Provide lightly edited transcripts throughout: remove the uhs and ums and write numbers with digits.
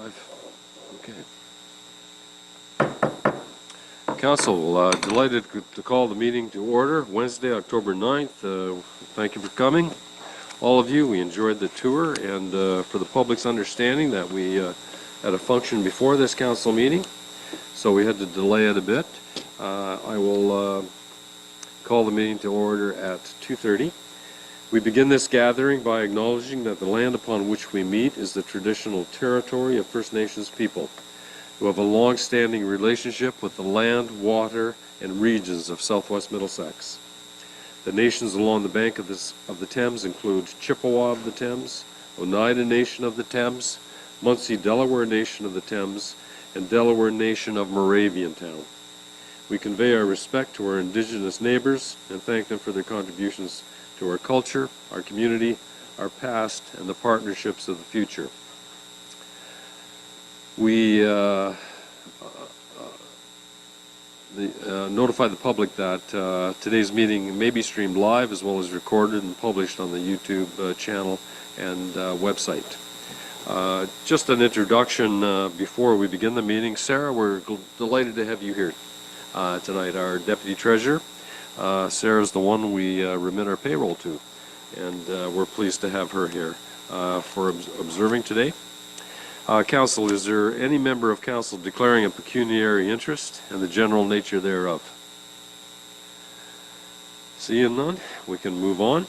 Okay. Council, delighted to call the meeting to order Wednesday, October 9th. Thank you for coming. All of you, we enjoyed the tour, and for the public's understanding that we had a function before this council meeting, so we had to delay it a bit. I will call the meeting to order at 2:30. We begin this gathering by acknowledging that the land upon which we meet is the traditional territory of First Nations people, who have a long-standing relationship with the land, water, and regions of southwest Middlesex. The nations along the bank of the Thames include Chippewa of the Thames, Oneida Nation of the Thames, Munsee Delaware Nation of the Thames, and Delaware Nation of Moraviantown. We convey our respect to our Indigenous neighbors and thank them for their contributions to our culture, our community, our past, and the partnerships of the future. We notify the public that today's meeting may be streamed live as well as recorded and published on the YouTube channel and website. Just an introduction before we begin the meeting. Sarah, we're delighted to have you here tonight, our Deputy Treasurer. Sarah's the one we remit our payroll to, and we're pleased to have her here for observing today. Council, is there any member of Council declaring a pecuniary interest and the general nature thereof? Seeing none, we can move on.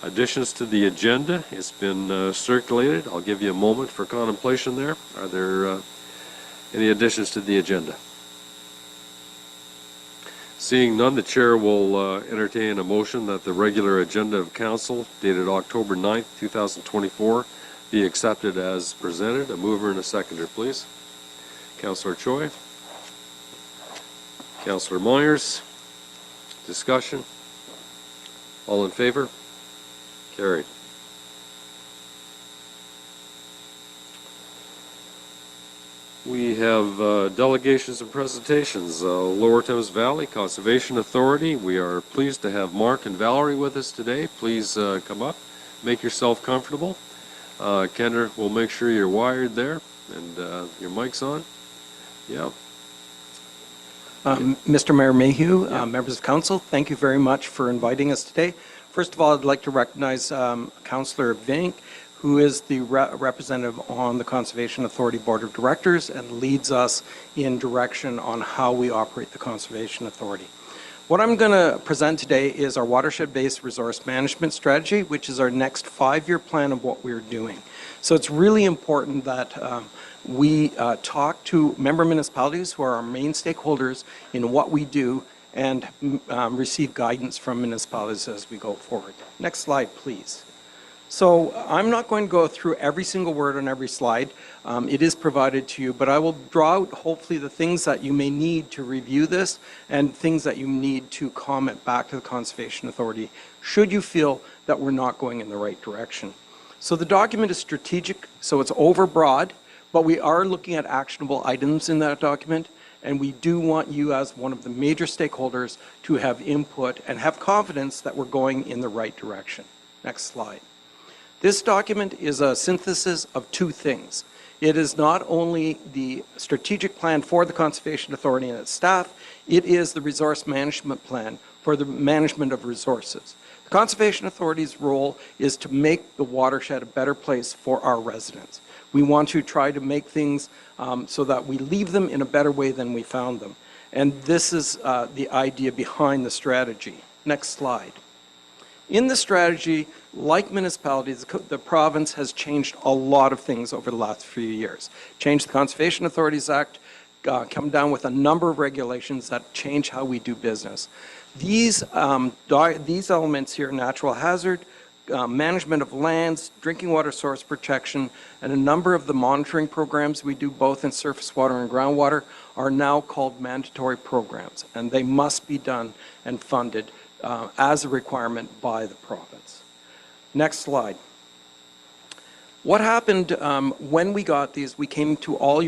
Additions to the agenda, it's been circulated. I'll give you a moment for contemplation there. Are there any additions to the agenda? Seeing none, the Chair will entertain a motion that the regular agenda of Council dated October 9th, 2024 be accepted as presented. A mover and a seconder, please. Councillor Choi. Councillor Myers. Discussion. All in favor? Carried. We have delegations and presentations. Lower Thames Valley Conservation Authority. We are pleased to have Mark and Valerie with us today. Please come up. Make yourself comfortable. Kendra will make sure you're wired there and your mic's on. Yeah. Mr. Mayor Mayhew, members of Council, thank you very much for inviting us today. First of all, I'd like to recognize Councillor Vink, who is the representative on the Conservation Authority Board of Directors and leads us in direction on how we operate the Conservation Authority. What I'm going to present today is our watershed-based resource management strategy, which is our next 5-year plan of what we're doing. So it's really important that we talk to member municipalities who are our main stakeholders in what we do and receive guidance from municipalities as we go forward. Next slide, please. So I'm not going to go through every single word on every slide. It is provided to you, but I will draw out hopefully the things that you may need to review this and things that you need to comment back to the Conservation Authority should you feel that we're not going in the right direction. So the document is strategic, so it's overbroad, but we are looking at actionable items in that document, and we do want you as one of the major stakeholders to have input and have confidence that we're going in the right direction. Next slide. This document is a synthesis of two things. It is not only the strategic plan for the Conservation Authority and its staff, it is the resource management plan for the management of resources. The Conservation Authority's role is to make the watershed a better place for our residents. We want to try to make things so that we leave them in a better way than we found them. And this is the idea behind the strategy. Next slide. In the strategy, like municipalities, the province has changed a lot of things over the last few years. Changed the Conservation Authorities Act, come down with a number of regulations that change how we do business. These elements here, natural hazard, management of lands, drinking water source protection, and a number of the monitoring programs we do both in surface water and groundwater are now called mandatory programs, and they must be done and funded as a requirement by the province. Next slide. What happened when we got these, we came to all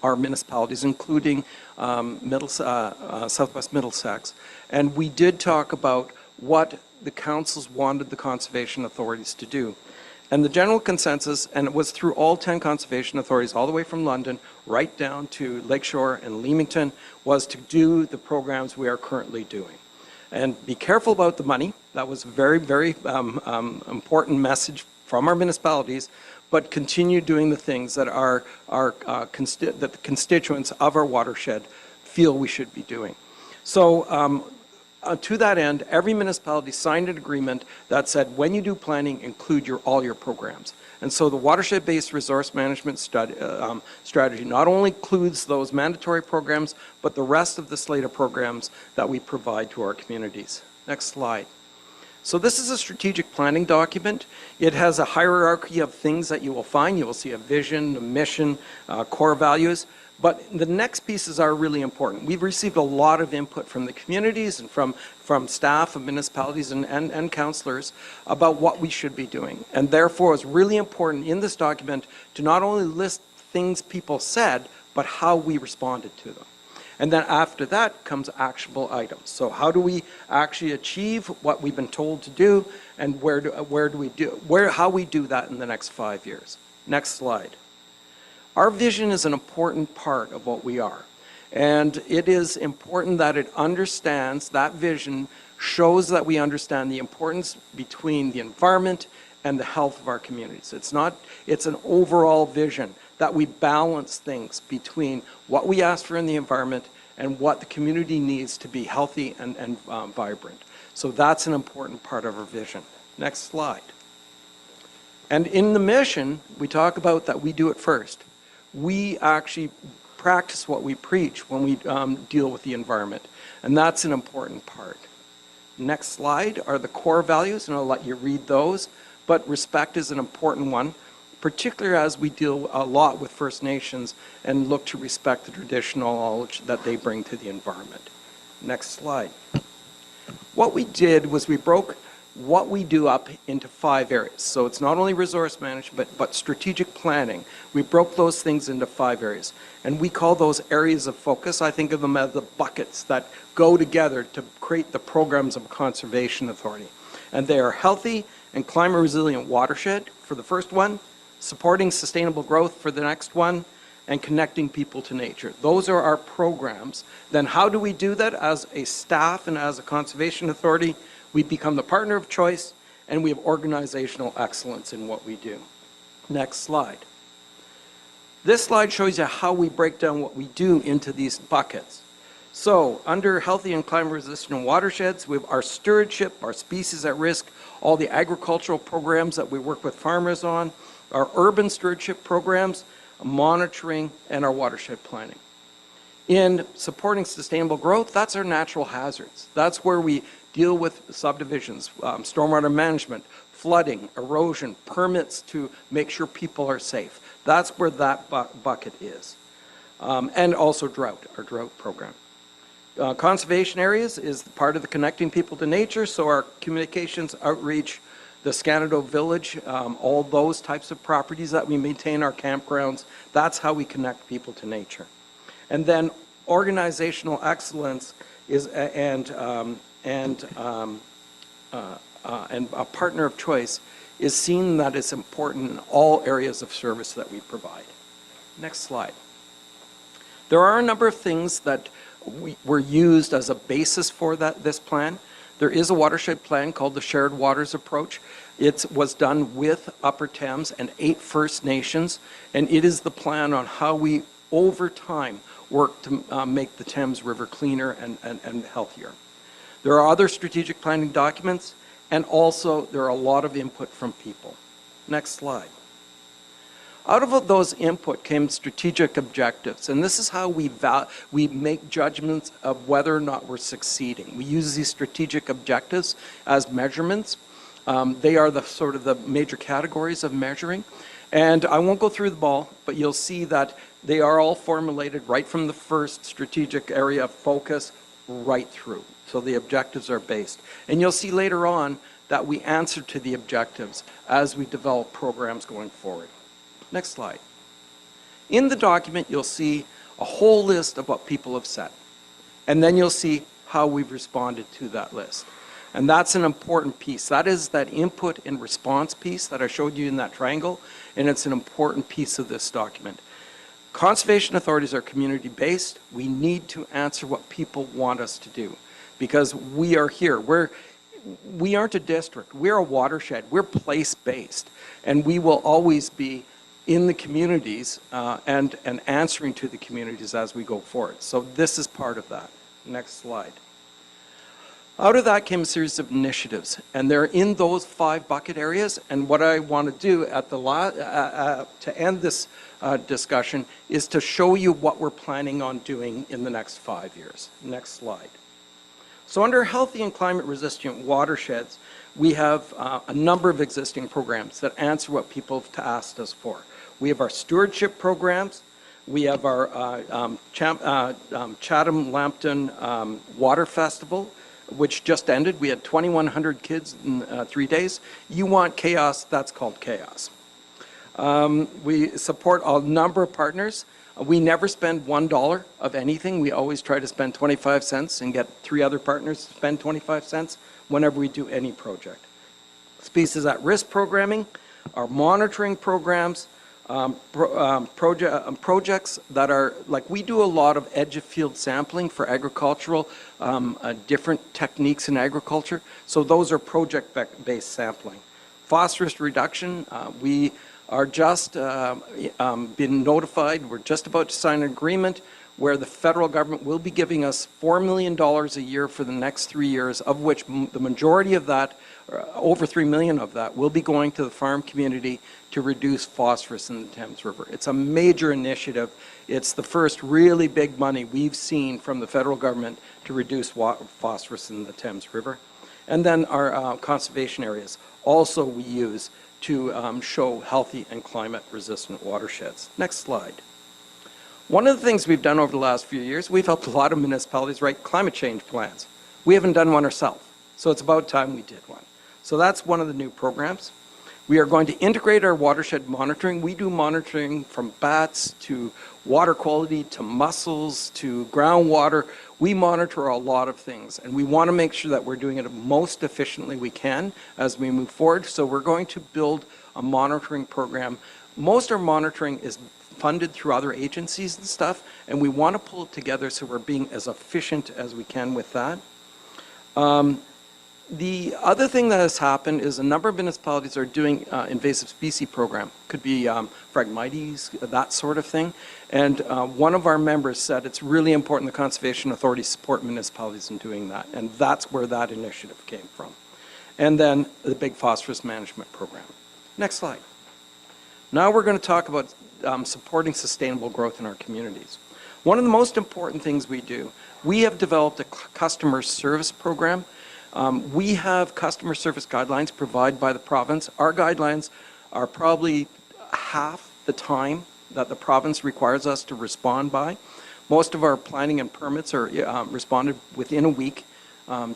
our municipalities, including Southwest Middlesex, and we did talk about what the councils wanted the conservation authorities to do. And the general consensus, and it was through all 10 conservation authorities, all the way from London, right down to Lakeshore and Leamington, was to do the programs we are currently doing. And be careful about the money. That was a very, very important message from our municipalities, but continue doing the things that that the constituents of our watershed feel we should be doing. So to that end, every municipality signed an agreement that said when you do planning, include all your programs. And so the watershed-based resource management strategy not only includes those mandatory programs, but the rest of the slate of programs that we provide to our communities. Next slide. So this is a strategic planning document. It has a hierarchy of things that you will find. You will see a vision, a mission, core values. But the next pieces are really important. We've received a lot of input from the communities and from staff of municipalities and councillors about what we should be doing. And therefore, it's really important in this document to not only list things people said, but how we responded to them. And then after that comes actionable items. So how do we actually achieve what we've been told to do, and how we do that in the next 5 years. Next slide. Our vision is an important part of what we are. And it is important that it understands, that vision shows that we understand the importance between the environment and the health of our communities. It's an overall vision that we balance things between what we ask for in the environment and what the community needs to be healthy and vibrant. So that's an important part of our vision. Next slide. And in the mission, we talk about that we do it first. We actually practice what we preach when we deal with the environment. And that's an important part. Next slide are the core values, and I'll let you read those. But respect is an important one, particularly as we deal a lot with First Nations and look to respect the traditional knowledge that they bring to the environment. Next slide. What we did was we broke what we do up into 5 areas. So it's not only resource management, but strategic planning. We broke those things into 5 areas. And we call those areas of focus. I think of them as the buckets that go together to create the programs of a conservation authority. And they are healthy and climate resilient watershed for the first one, supporting sustainable growth for the next one, and connecting people to nature. Those are our programs. Then how do we do that as a staff and as a conservation authority? We become the partner of choice, and we have organizational excellence in what we do. Next slide. This slide shows you how we break down what we do into these buckets. So under healthy and climate resistant watersheds, we have our stewardship, our species at risk, all the agricultural programs that we work with farmers on, our urban stewardship programs, monitoring, and our watershed planning. In supporting sustainable growth, that's our natural hazards. That's where we deal with subdivisions, stormwater management, flooding, erosion, permits to make sure people are safe. That's where that bucket is. And also drought, our drought program. Conservation areas is part of the connecting people to nature, so our communications, outreach, the Scanado Village, all those types of properties that we maintain, our campgrounds, that's how we connect people to nature. And then organizational excellence is, and a partner of choice is seen that it's important in all areas of service that we provide. Next slide. There are a number of things that were used as a basis for this plan. There is a watershed plan called the Shared Waters Approach. It was done with Upper Thames and 8 First Nations, and it is the plan on how we, over time, work to make the Thames River cleaner and healthier. There are other strategic planning documents, and also there are a lot of input from people. Next slide. Out of those input came strategic objectives, and this is how we make judgments of whether or not we're succeeding. We use these strategic objectives as measurements. They are the sort of the major categories of measuring, and I won't go through them all, but you'll see that they are all formulated right from the first strategic area of focus right through. So the objectives are based. And you'll see later on that we answer to the objectives as we develop programs going forward. Next slide. In the document, you'll see a whole list of what people have said. And then you'll see how we've responded to that list. And that's an important piece. That is that input and response piece that I showed you in that triangle, and it's an important piece of this document. Conservation authorities are community-based. We need to answer what people want us to do because we are here. We aren't a district. We're a watershed. We're place-based, and we will always be in the communities and answering to the communities as we go forward. So this is part of that. Next slide. Out of that came a series of initiatives, and they're in those 5 bucket areas. And what I want to do at the to end this discussion is to show you what we're planning on doing in the next 5 years. Next slide. So under healthy and climate-resistant watersheds, we have a number of existing programs that answer what people have asked us for. We have our stewardship programs. We have our Chatham-Lambton Water Festival, which just ended. We had 2,100 kids in 3 days. You want chaos, that's called chaos. We support a number of partners. We never spend $1 of anything. We always try to spend 25 cents and get 3 other partners to spend 25 cents whenever we do any project. Species at risk programming, our monitoring programs, projects that are, like we do a lot of edge of field sampling for agricultural, different techniques in agriculture. So those are project-based sampling. Phosphorus reduction, we are just been notified, we're just about to sign an agreement where the federal government will be giving us $4 million a year for the next 3 years, of which the majority of that, over $3 million of that, will be going to the farm community to reduce phosphorus in the Thames River. It's a major initiative. It's the first really big money we've seen from the federal government to reduce phosphorus in the Thames River. And then our conservation areas also we use to show healthy and climate-resistant watersheds. Next slide. One of the things we've done over the last few years, we've helped a lot of municipalities write climate change plans. We haven't done one ourselves, so it's about time we did one. So that's one of the new programs. We are going to integrate our watershed monitoring. We do monitoring from bats to water quality to mussels to groundwater. We monitor a lot of things, and we want to make sure that we're doing it most efficiently we can as we move forward. So we're going to build a monitoring program. Most of our monitoring is funded through other agencies and stuff, and we want to pull it together so we're being as efficient as we can with that. The other thing that has happened is a number of municipalities are doing invasive species program. Could be Phragmites, that sort of thing. And one of our members said it's really important the Conservation Authority support municipalities in doing that. And that's where that initiative came from. And then the big phosphorus management program. Next slide. Now we're going to talk about supporting sustainable growth in our communities. One of the most important things we do, we have developed a customer service program. We have customer service guidelines provided by the province. Our guidelines are probably half the time that the province requires us to respond by. Most of our planning and permits are responded within a week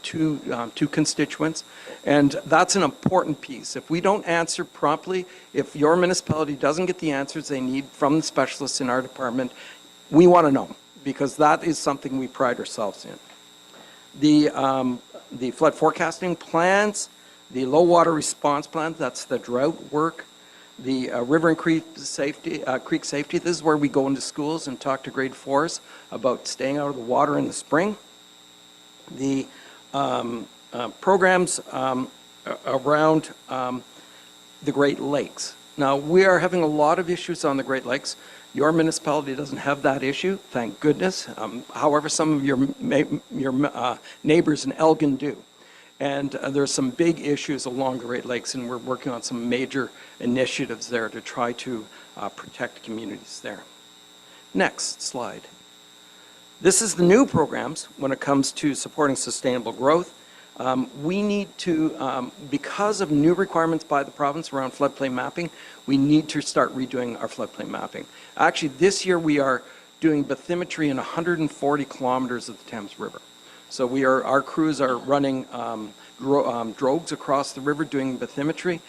to constituents, and that's an important piece. If we don't answer promptly, if your municipality doesn't get the answers they need from the specialists in our department, we want to know, because that is something we pride ourselves in. The flood forecasting plans, the low water response plans, that's the drought work, the river and creek safety, this is where we go into schools and talk to grade 4s about staying out of the water in the spring. The programs around the Great Lakes. Now, we are having a lot of issues on the Great Lakes. Your municipality doesn't have that issue, thank goodness. However, some of your neighbors in Elgin do. And there's some big issues along the Great Lakes, and we're working on some major initiatives there to try to protect communities there. Next slide. This is the new programs when it comes to supporting sustainable growth. We need to, because of new requirements by the province around floodplain mapping, we need to start redoing our floodplain mapping. Actually, this year we are doing bathymetry in 140 kilometers of the Thames River. So our crews are running drogues across the river doing bathymetry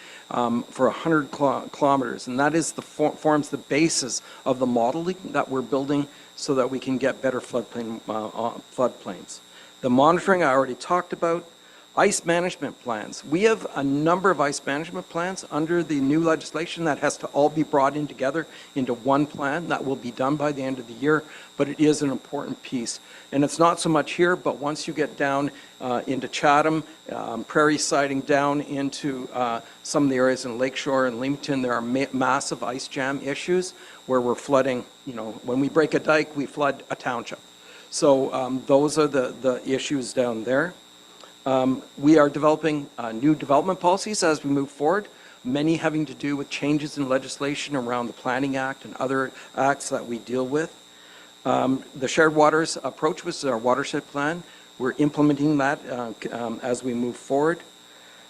for 100 kilometers, and that is forms the basis of the modeling that we're building so that we can get better floodplains. The monitoring I already talked about. Ice management plans. We have a number of ice management plans under the new legislation that has to all be brought in together into one plan. That will be done by the end of the year, but it is an important piece. And it's not so much here, but once you get down into Chatham, prairie siding down into some of the areas in Lakeshore and Leamington, there are massive ice jam issues where we're flooding, when we break a dike, we flood a township. So those are the issues down there. We are developing new development policies as we move forward, many having to do with changes in legislation around the Planning Act and other acts that we deal with. The shared waters approach was our watershed plan. We're implementing that as we move forward.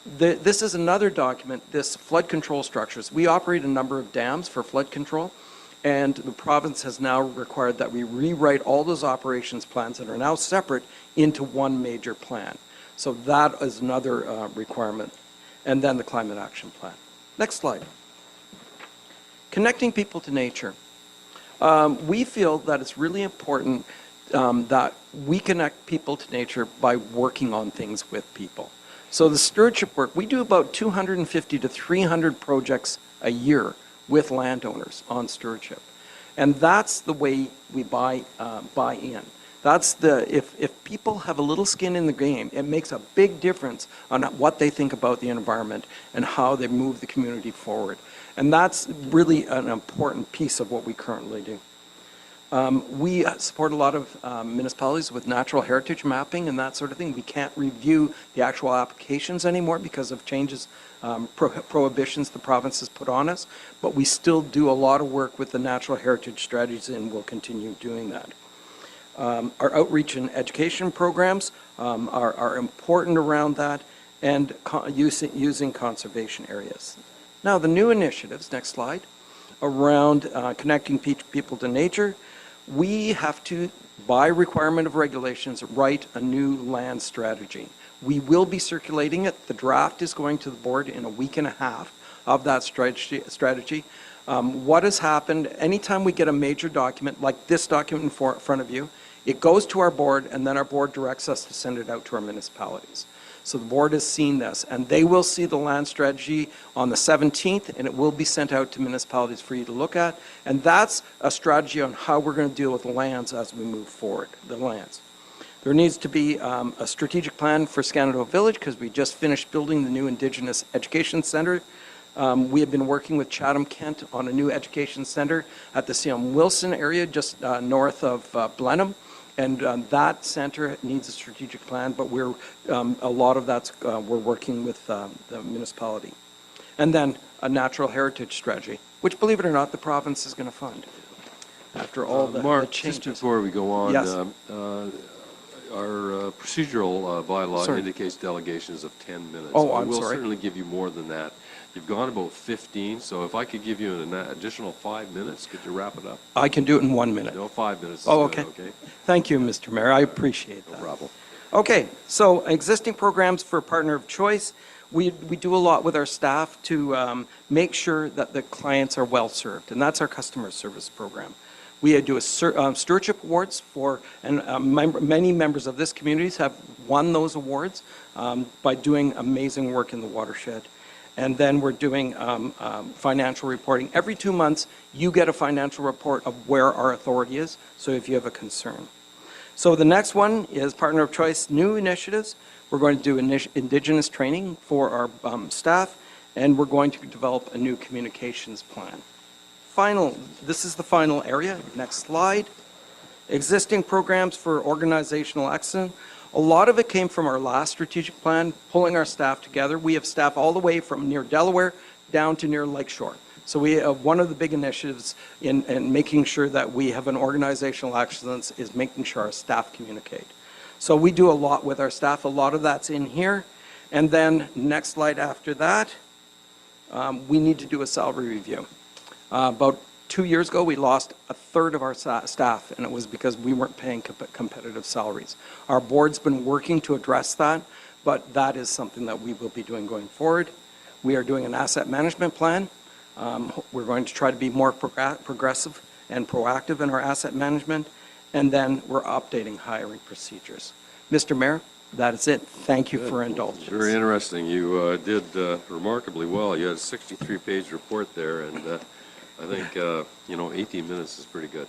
This is another document, this flood control structures. We operate a number of dams for flood control, and the province has now required that we rewrite all those operations plans that are now separate into one major plan. So that is another requirement. And then the climate action plan. Next slide. Connecting people to nature. We feel that it's really important that we connect people to nature by working on things with people. So the stewardship work, we do about 250 to 300 projects a year with landowners on stewardship. And that's the way we buy in. That's if people have a little skin in the game, it makes a big difference on what they think about the environment and how they move the community forward. And that's really an important piece of what we currently do. We support a lot of municipalities with natural heritage mapping and that sort of thing. We can't review the actual applications anymore because of changes, prohibitions the province has put on us, but we still do a lot of work with the natural heritage strategies and we'll continue doing that. Our outreach and education programs are important around that, and using conservation areas. Now the new initiatives, next slide, around connecting people to nature. We have to, by requirement of regulations, write a new land strategy. We will be circulating it. The draft is going to the board in a week and a half of that strategy. What has happened, anytime we get a major document, like this document in front of you, it goes to our board, and then our board directs us to send it out to our municipalities. So the board has seen this, and they will see the land strategy on the 17th, and it will be sent out to municipalities for you to look at. And that's a strategy on how we're going to deal with the lands as we move forward, the lands. There needs to be a strategic plan for Scanado Village, because we just finished building the new Indigenous Education Center. We have been working with Chatham-Kent on a new education center at the SWM Wilson area, just north of Blenheim. And that center needs a strategic plan, but we're a lot of that's we're working with the municipality. And then a natural heritage strategy, which, believe it or not, the province is going to fund. After all the changes. Just before we go on, yes. Our procedural bylaw indicates delegations of 10 minutes. Oh, I'm We'll sorry. certainly give you more than that. You've gone about 15, so if I could give you an additional 5 minutes, could you wrap it up? I can do it in 1 minute. No, 5 minutes is Oh, good, okay. okay? Thank you, Mr. Mayor. I appreciate that. No problem. Okay, so existing programs for partner of choice. We do a lot with our staff to make sure that the clients are well served, and that's our customer service program. We do a stewardship awards for, and many members of this community have won those awards by doing amazing work in the watershed. And then we're doing financial reporting. Every 2 months, you get a financial report of where our authority is, so if you have a concern. So the next one is Partner of Choice New Initiatives. We're going to do Indigenous training for our staff, and we're going to develop a new communications plan. This is the final area. Next slide. Existing programs for organizational excellence. A lot of it came from our last strategic plan, pulling our staff together. We have staff all the way from near Delaware down to near Lakeshore. So we have one of the big initiatives in making sure that we have an organizational excellence is making sure our staff communicate. So we do a lot with our staff. A lot of that's in here. And then next slide after that, we need to do a salary review. About 2 years ago, we lost a third of our staff, and it was because we weren't paying competitive salaries. Our board's been working to address that, but that is something that we will be doing going forward. We are doing an asset management plan. We're going to try to be more progressive and proactive in our asset management, and then we're updating hiring procedures. Mr. Mayor, That is it. Thank you for indulgence. Very interesting. You did remarkably well. You had a 63-page report there, and I think, 18 minutes is pretty good.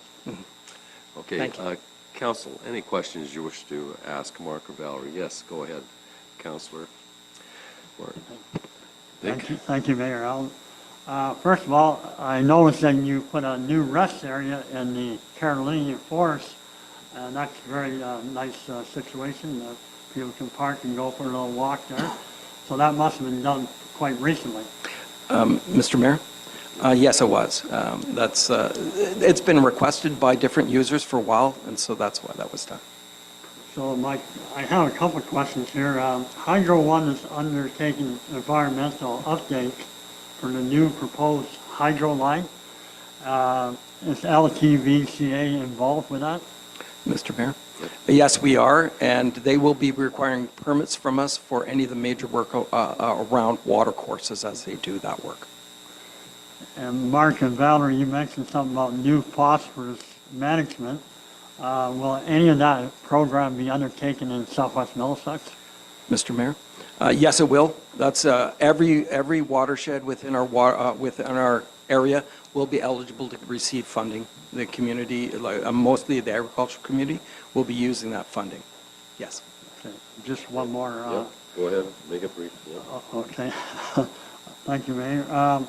Okay. Thank you. Council, any questions you wish to ask Mark or Valerie? Yes, go ahead, Councillor. Mark. Thank you, Mayor. First of all, I noticed that you put a new rest area in the Carolina Forest, and that's a very nice situation. People can park and go for a little walk there. So that must have been done quite recently. Mr. Mayor? Yes, it was. It's been requested by different users for a while, and so that's why that was done. So Mike, I have a couple of questions here. Hydro One is undertaking environmental updates for the new proposed hydro line. Is LTVCA involved with that? Mr. Mayor? Yes, we are, and they will be requiring permits from us for any of the major work around water courses as they do that work. And Mark and Valerie, you mentioned something about new phosphorus management. Will any of that program be undertaken in Southwest Middlesex? Mr. Mayor? Yes, it will. That's every watershed within our area will be eligible to receive funding. The community, mostly the agricultural community, will be using that funding. Yes. Okay. Just one more. Yeah, go ahead, make it brief. Yeah. Okay. Thank you, Mayor.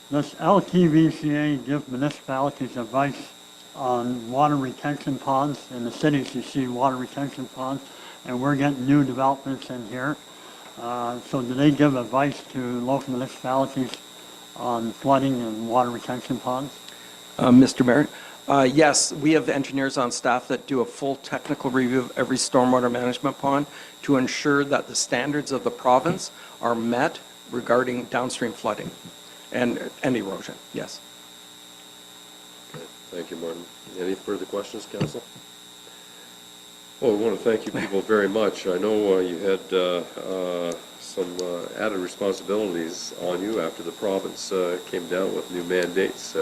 Does LTVCA give municipalities advice on water retention ponds? In the cities, you see water retention ponds, and we're getting new developments in here. So do they give advice to local municipalities on flooding and water retention ponds? Mr. Mayor? Yes, we have engineers on staff that do a full technical review of every stormwater management pond to ensure that the standards of the province are met regarding downstream flooding and erosion. Yes. Okay. Thank you, Martin. Any further questions, Council? Well, we want to thank you people very much. I know you had some added responsibilities on you after the province came down with new mandates.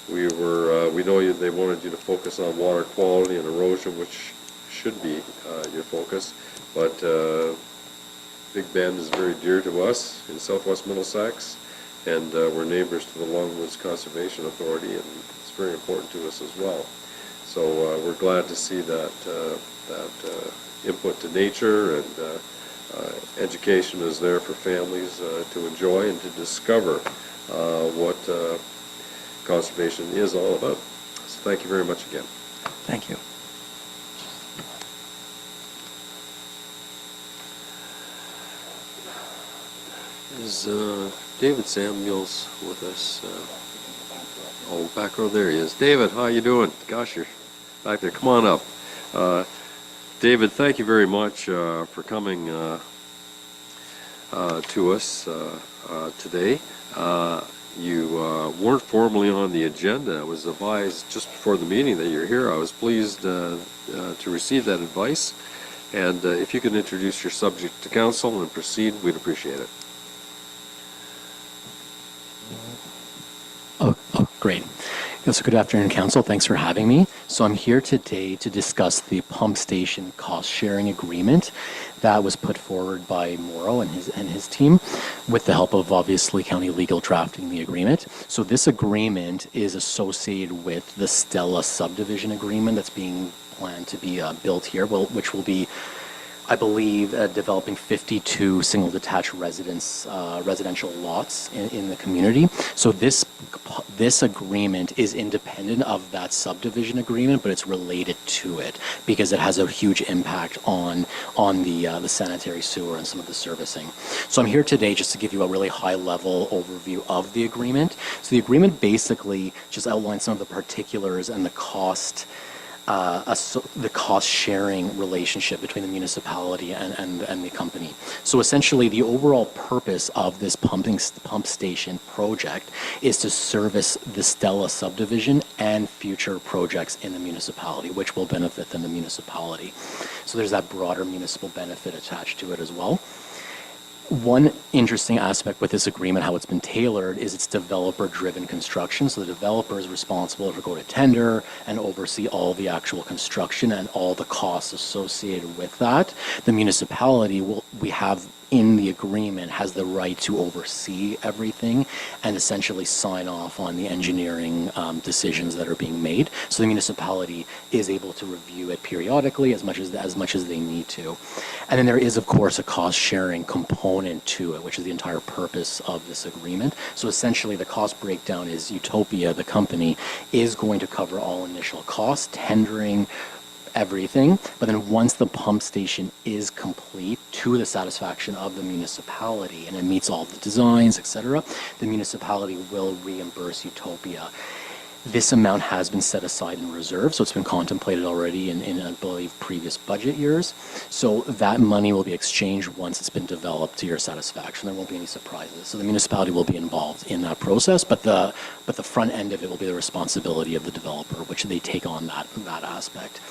We know they wanted you to focus on water quality and erosion, which should be your focus, but Big Bend is very dear to us in Southwest Middlesex, and we're neighbors to the Longwoods Conservation Authority, and it's very important to us as well. So we're glad to see that input to nature and education is there for families to enjoy and to discover what conservation is all about. So thank you very much again. Thank you. Is David Samuels with us? Oh, back row, there he is. David, how you doing? Gosh, you're back there. Come on up. David, thank you very much for coming to us today. You weren't formally on the agenda. I was advised just before the meeting that you're here. I was pleased to receive that advice. And if you could introduce your subject to council and proceed, we'd appreciate it. Oh, great. So good afternoon, Council. Thanks for having me. So I'm here today to discuss the pump station cost-sharing agreement that was put forward by Morrow and his team with the help of, obviously, County Legal drafting the agreement. So this agreement is associated with the Stella subdivision agreement that's being planned to be built here, which will be, I believe, developing 52 single detached residential lots in the community. So this agreement is independent of that subdivision agreement, but it's related to it because it has a huge impact on the sanitary sewer and some of the servicing. So I'm here today just to give you a really high-level overview of the agreement. So the agreement basically just outlines some of the particulars and the cost sharing relationship between the municipality and the company. So essentially the overall purpose of this pump station project is to service the Stella subdivision and future projects in the municipality, which will benefit the municipality. So there's that broader municipal benefit attached to it as well. One interesting aspect with this agreement, how it's been tailored, is it's developer-driven construction. So the developer is responsible to go to tender and oversee all the actual construction and all the costs associated with that. The municipality we have in the agreement has the right to oversee everything and essentially sign off on the engineering decisions that are being made. So the municipality is able to review it periodically as much as they need to. And then there is, of course, a cost-sharing component to it, which is the entire purpose of this agreement. So essentially, the cost breakdown is Utopia, the company, is going to cover all initial costs, tendering, everything, but then once the pump station is complete to the satisfaction of the municipality and it meets all the designs, etc., the municipality will reimburse Utopia. This amount has been set aside in reserve, so it's been contemplated already in I believe, previous budget years. So that money will be exchanged once it's been developed to your satisfaction. There won't be any surprises. So the municipality will be involved in that process, but the front end of it will be the responsibility of the developer, which they take on that aspect.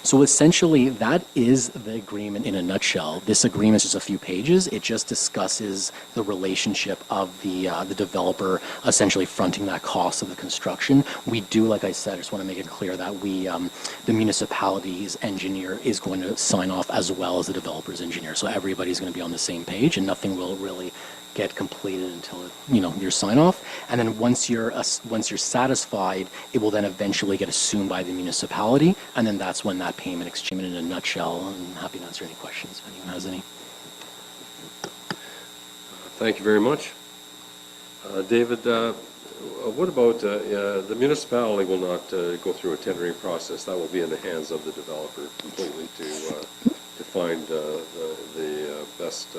So essentially, that is the agreement in a nutshell. This agreement is just a few pages. It just discusses the relationship of the developer essentially fronting that cost of the construction. We do, like I said, I just want to make it clear that the municipality's engineer is going to sign off as well as the developer's engineer. So everybody's going to be on the same page, and nothing will really get completed until your sign off. And then once you're satisfied, it will then eventually get assumed by the municipality, and then that's when that payment exchange in a nutshell. I'm happy to answer any questions if anyone has any. Thank you very much. David, what about the municipality will not go through a tendering process? That will be in the hands of the developer completely to find the best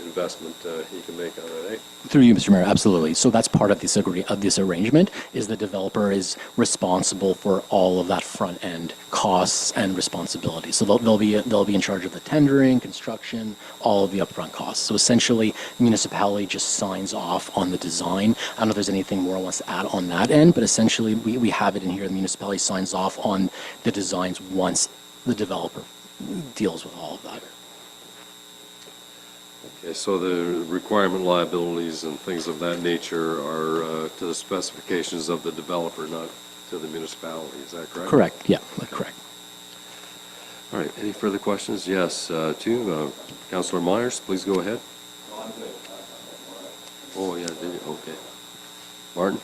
investment he can make on it, eh? Through you, Mr. Mayor, absolutely. So that's part of this arrangement, is the developer is responsible for all of that front end costs and responsibilities. So they'll be in charge of the tendering, construction, all of the upfront costs. So essentially, the municipality just signs off on the design. I don't know if there's anything more wants to add on that end, but essentially we have it in here. The municipality signs off on the designs once the developer deals with all of that. Okay, so the requirement liabilities and things of that nature are to the specifications of the developer, not to the municipality. Is that correct? Correct. Yeah, correct. All right. Any further questions? Yes, Councillor Myers, please go ahead. Oh, yeah, did you? Okay. Martin?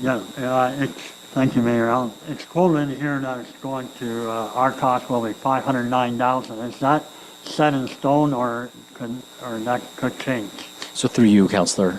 Yeah, thank you, Mayor. It's quoted in here that it's going to, our cost will be $509,000. Is that set in stone, or that could change? So through you, Councillor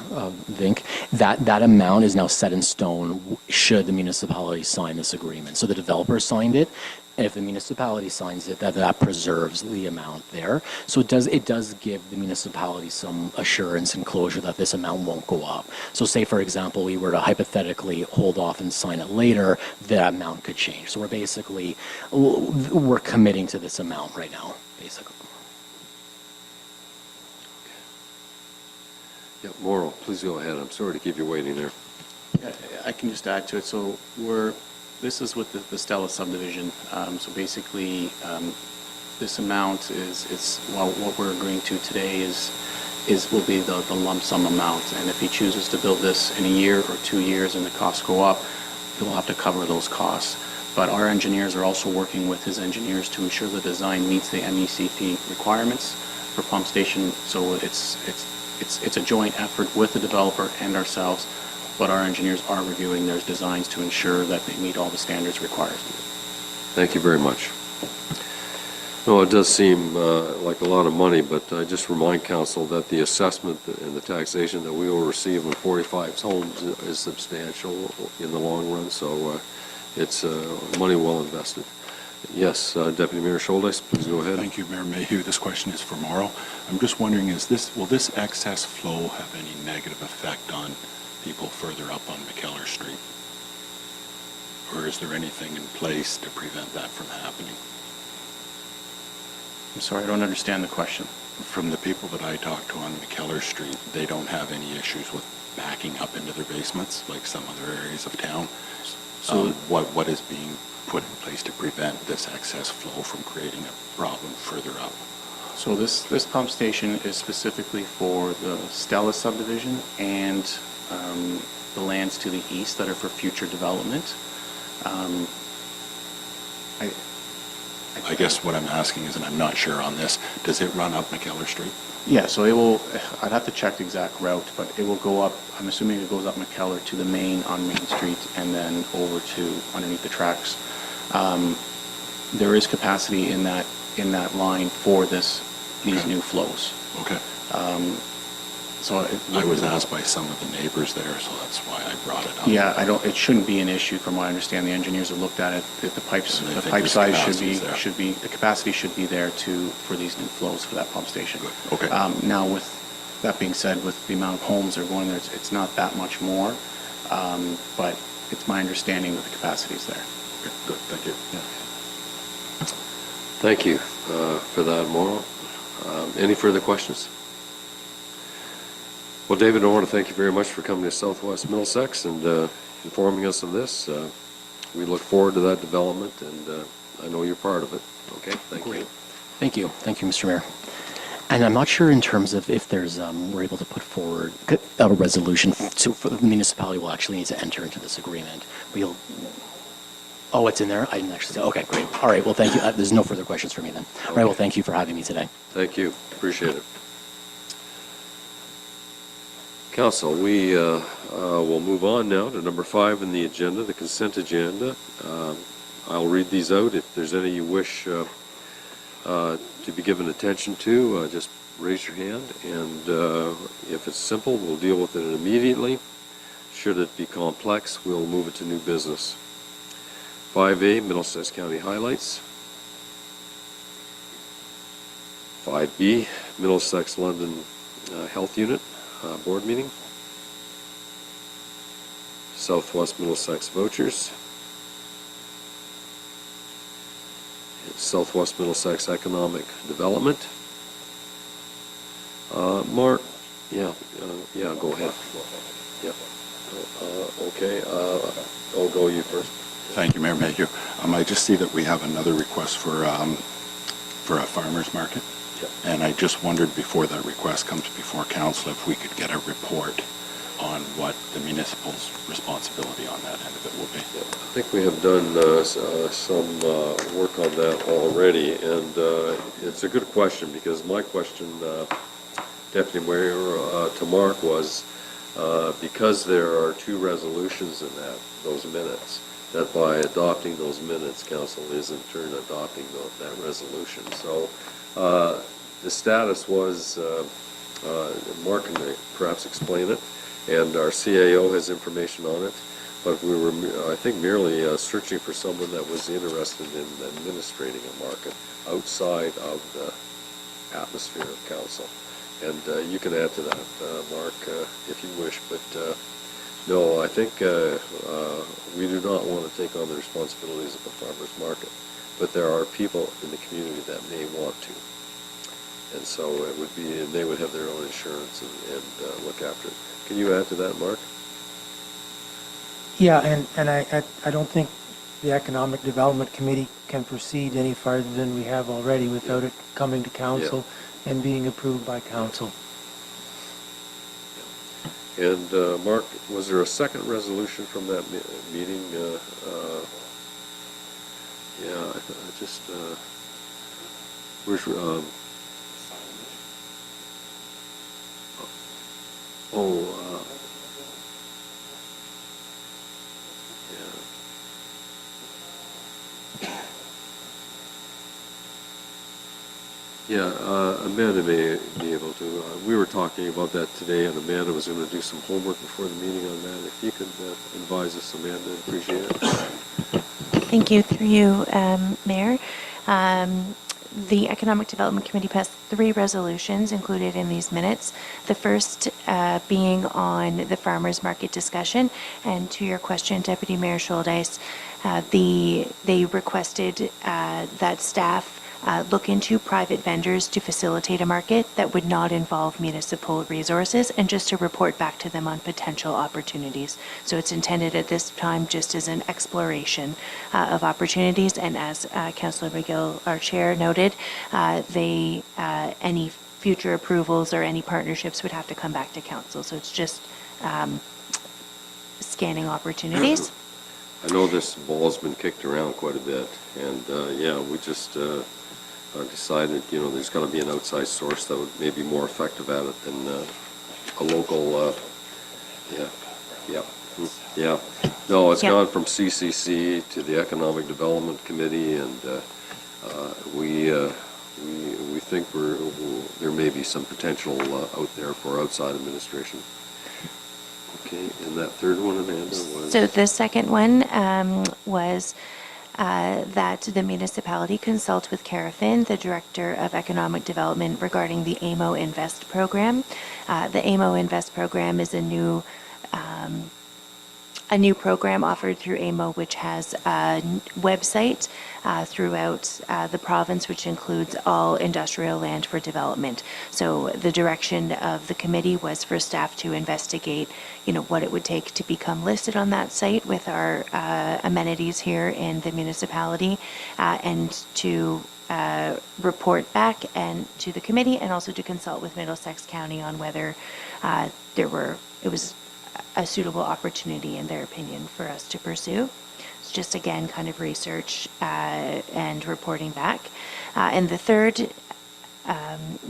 Vink, that amount is now set in stone should the municipality sign this agreement. So the developer signed it, and if the municipality signs it, that preserves the amount there. So it does give the municipality some assurance and closure that this amount won't go up. So say, for example, we were to hypothetically hold off and sign it later, that amount could change. So we're committing to this amount right now, basically. Yeah, Morrow, please go ahead. I'm sorry to keep you waiting there. Yeah, I can just add to it. So this is with the Stella subdivision. So basically, this amount what we're agreeing to today will be the lump sum amount. And if he chooses to build this in a year or 2 years and the costs go up, he'll have to cover those costs. But our engineers are also working with his engineers to ensure the design meets the MECP requirements for pump station. So it's a joint effort with the developer and ourselves, but our engineers are reviewing their designs to ensure that they meet all the standards required. Thank you very much. No, it does seem like a lot of money, but I just remind council that the assessment and the taxation that we will receive on 45 homes is substantial in the long run, so it's money well invested. Yes, Deputy Mayor Scholdeis, please go ahead. Thank you, Mayor Mayhew. This question is for Morrow. I'm just wondering, will this excess flow have any negative effect on people further up on McKellar Street? Or is there anything in place to prevent that from happening? I'm sorry, I don't understand the question. From the people that I talk to on McKellar Street, they don't have any issues with backing up into their basements like some other areas of town. So what is being put in place to prevent this excess flow from creating a problem further up? So this pump station is specifically for the Stella subdivision and the lands to the east that are for future development. I guess what I'm asking is, and I'm not sure on this, does it run up McKellar Street? Yeah, so it will, I'd have to check the exact route, but it will go up, I'm assuming it goes up McKellar to the main on Main Street and then over to underneath the tracks. There is capacity in that line for these new flows. Okay. So I was asked by some of the neighbors there, so that's why I brought it up. yeah, it shouldn't be an issue from what I understand. The engineers have looked at it, the pipes, And they the think pipe there's size capacity there. the capacity should be there for these new flows for that pump station. Good. Okay. Now, with that being said, with the amount of homes that are going there, it's not that much more, but it's my understanding that the capacity is there. Okay, good, thank you. Thank you for that, Mauro. Any further questions? Well, David, I want to thank you very much for coming to Southwest Middlesex and informing us of this. We look forward to that development, and I know you're part of it. Okay, thank you. Thank you. Thank you, Mr. Mayor. And I'm not sure in terms of if there's, we're able to put forward a resolution for the municipality will actually need to enter into this agreement. Oh, it's in there? I didn't actually say. Okay, great. All right, well, thank you. There's no further questions for me then. All right, well, thank you for having me today. Thank you. Appreciate it. Council, we will move on now to number 5 in the agenda, the consent agenda. I'll read these out. If there's any you wish to be given attention to, just raise your hand. And if it's simple, we'll deal with it immediately. Should it be complex, we'll move it to new business. 5A, Middlesex County highlights. 5B, Middlesex London Health Unit board meeting. Southwest Middlesex vouchers. Southwest Middlesex Economic Development. Mark, yeah, go ahead. Yeah. Okay, I'll go you first. Thank you, Mayor Mayhew. I just see that we have another request for a farmer's market. Yep. And I just wondered before that request comes before council if we could get a report on what the municipal's responsibility on that end of it will be. Yeah, I think we have done some work on that already, and it's a good question because my question, Deputy Mayor, to Mark was because there are 2 resolutions in those minutes, that by adopting those minutes, council is in turn adopting that resolution. So the status was, Mark can perhaps explain it, and our CAO has information on it, but we were, I think, merely searching for someone that was interested in administrating a market outside of the atmosphere of council. And you can add to that, Mark, if you wish, but no, I think we do not want to take on the responsibilities of a farmer's market, but there are people in the community that may want to. And so it would be, and they would have their own insurance and look after it. Can you add to that, Mark? Yeah, and I don't think the Economic Development Committee can proceed any farther than we have already without it coming to council and being approved by council. And Mark, was there a second resolution from that meeting? Yeah, I just, where's, yeah, Amanda may be able to. We were talking about that today, and Amanda was going to do some homework before the meeting on that. If you could advise us, Amanda, I'd appreciate it. Thank you. Through you, Mayor. The Economic Development Committee passed 3 resolutions included in these minutes. The first being on the farmers market discussion. And to your question, Deputy Mayor Scholdice, they requested that staff look into private vendors to facilitate a market that would not involve municipal resources, and just to report back to them on potential opportunities. So it's intended at this time just as an exploration of opportunities, and as Councillor McGill, our chair, noted, any future approvals or any partnerships would have to come back to council. So it's just scanning opportunities. I know this ball's been kicked around quite a bit, and yeah, we just decided, there's got to be an outside source that would maybe be more effective at it than a local, yeah. No, it's Yeah. gone from CCC to the Economic Development Committee, and we think there may be some potential out there for outside administration. Okay, and that third one, Amanda, was? So the second one was that the municipality consult with Carafin, the Director of Economic Development, regarding the AMO Invest program. The AMO Invest program is a new program offered through AMO, which has a website throughout the province, which includes all industrial land for development. So the direction of the committee was for staff to investigate, what it would take to become listed on that site with our amenities here in the municipality, and to report back and to the committee, and also to consult with Middlesex County on whether it was a suitable opportunity, in their opinion, for us to pursue. It's just, again, kind of research and reporting back. And the third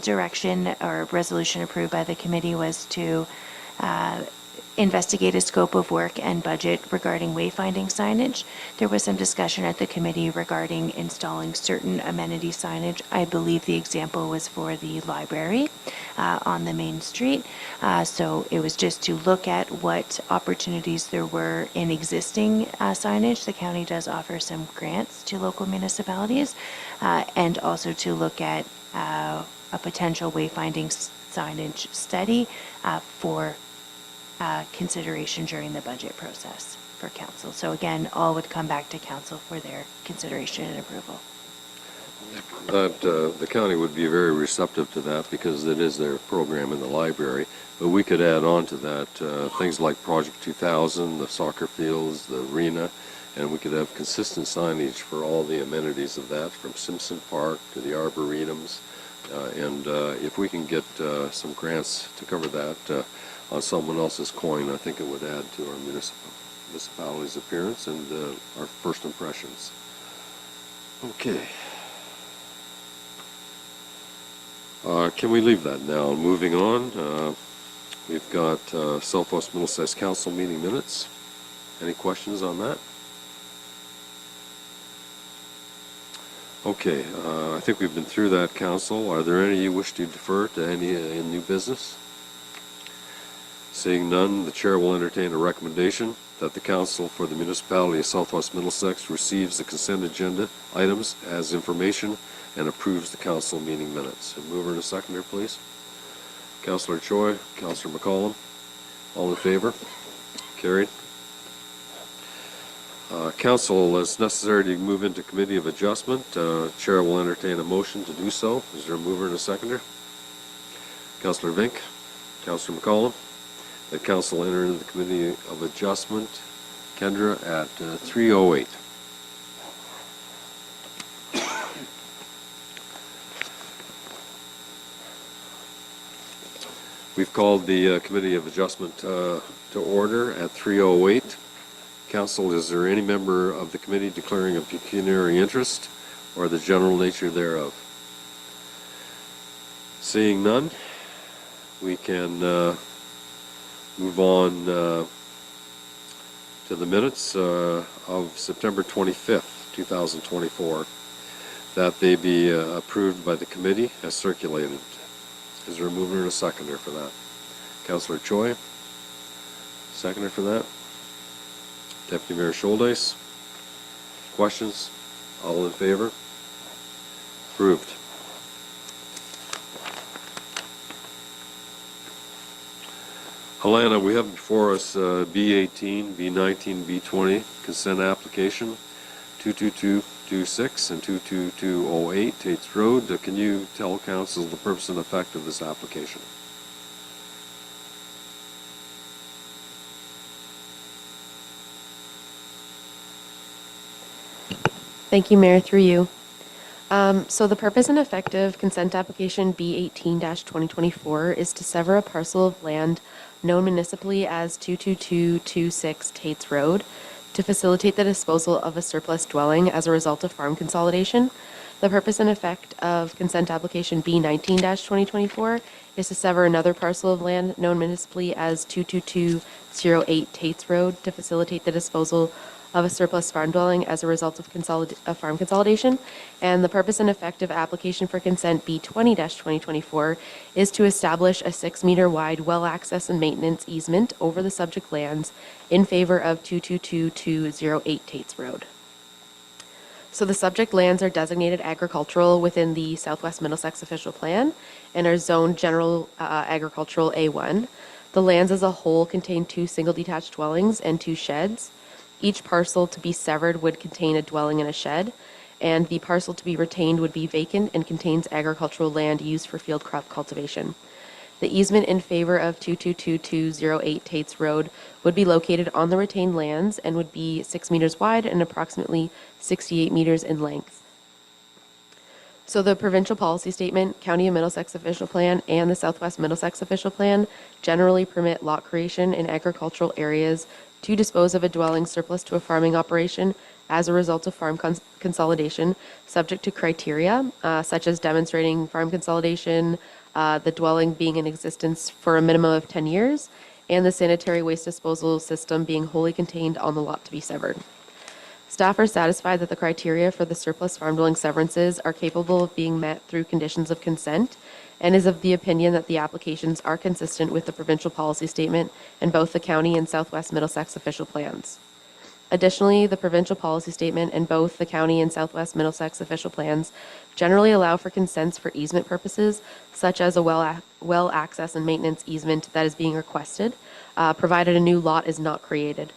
direction or resolution approved by the committee was to investigate a scope of work and budget regarding wayfinding signage. There was some discussion at the committee regarding installing certain amenity signage. I believe the example was for the library on the main street. So it was just to look at what opportunities there were in existing signage. The county does offer some grants to local municipalities, and also to look at a potential wayfinding signage study for consideration during the budget process for council. So again, all would come back to council for their consideration and approval. That the county would be very receptive to that, because it is their program in the library. But we could add on to that things like Project 2000, the soccer fields, the arena, and we could have consistent signage for all the amenities of that, from Simpson Park to the arboretums. And if we can get some grants to cover that on someone else's coin, I think it would add to our municipality's appearance and our first impressions. Okay. Can we leave that now? Moving on, we've got Southwest Middlesex Council meeting minutes. Any questions on that? Okay, I think we've been through that, Council. Are there any you wish to defer to any in new business? Seeing none, the Chair will entertain a recommendation that the Council for the Municipality of Southwest Middlesex receives the consent agenda items as information and approves the Council meeting minutes. A mover and a seconder, please. Councillor Choi, Councillor McCollum, all in favor? Carried. Council, as necessary to move into Committee of Adjustment, Chair will entertain a motion to do so. Is there a mover and a seconder? Councillor Vink, Councillor McCollum. That Council enter into the Committee of Adjustment, Kendra, at 3:08. We've called the Committee of Adjustment to order at 3:08. Council, is there any member of the committee declaring a pecuniary interest or the general nature thereof? Seeing none, we can move on to the minutes of September 25th, 2024, that they be approved by the committee as circulated. Is there a mover and a seconder for that? Councillor Choi, seconder for that. Deputy Mayor Scholdice. Questions? All in favor? Approved. Alana, we have before us B18, B19, B20 consent application, 222 2226 and 22208 Tates Road. Can you tell council the purpose and effect of this application? Thank you, Mayor, through you. So the purpose and effect of consent application B18-2024 is to sever a parcel of land known municipally as 22226 Tates Road to facilitate the disposal of a surplus dwelling as a result of farm consolidation. The purpose and effect of consent application B19-2024 is to sever another parcel of land known municipally as 22208 Tates Road to facilitate the disposal of a surplus farm dwelling as a result of farm consolidation. And the purpose and effect of application for consent B20-2024 is to establish a 6-meter wide well access and maintenance easement over the subject lands in favor of 222208 Tates Road. So the subject lands are designated agricultural within the Southwest Middlesex Official Plan and are zoned general agricultural A1. The lands as a whole contain 2 single detached dwellings and 2 sheds. Each parcel to be severed would contain a dwelling and a shed, and the parcel to be retained would be vacant and contains agricultural land used for field crop cultivation. The easement in favor of 222208 Tates Road would be located on the retained lands and would be 6 meters wide and approximately 68 meters in length. So the provincial policy statement, County of Middlesex Official Plan, and the Southwest Middlesex Official Plan generally permit lot creation in agricultural areas to dispose of a dwelling surplus to a farming operation as a result of farm consolidation, subject to criteria such as demonstrating farm consolidation, the dwelling being in existence for a minimum of 10 years, and the sanitary waste disposal system being wholly contained on the lot to be severed. Staff are satisfied that the criteria for the surplus farm dwelling severances are capable of being met through conditions of consent, and is of the opinion that the applications are consistent with the provincial policy statement and both the county and Southwest Middlesex official plans. Additionally, the provincial policy statement and both the county and Southwest Middlesex official plans generally allow for consents for easement purposes, such as a well access and maintenance easement that is being requested, provided a new lot is not created.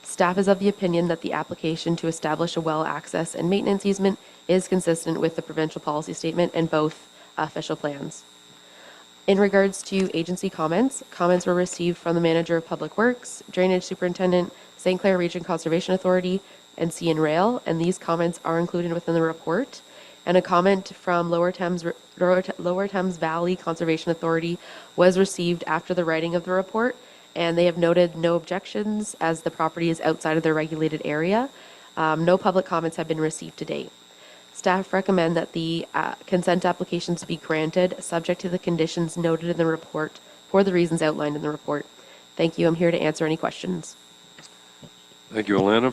Staff is of the opinion that the application to establish a well access and maintenance easement is consistent with the provincial policy statement and both official plans. In regards to agency comments, comments were received from the Manager of Public Works, Drainage Superintendent, St. Clair Region Conservation Authority, and CN Rail, and these comments are included within the report. And a comment from Lower Thames Valley Conservation Authority was received after the writing of the report, and they have noted no objections as the property is outside of their regulated area. No public comments have been received to date. Staff recommend that the consent applications be granted, subject to the conditions noted in the report for the reasons outlined in the report. Thank you. I'm here to answer any questions. Thank you, Alana.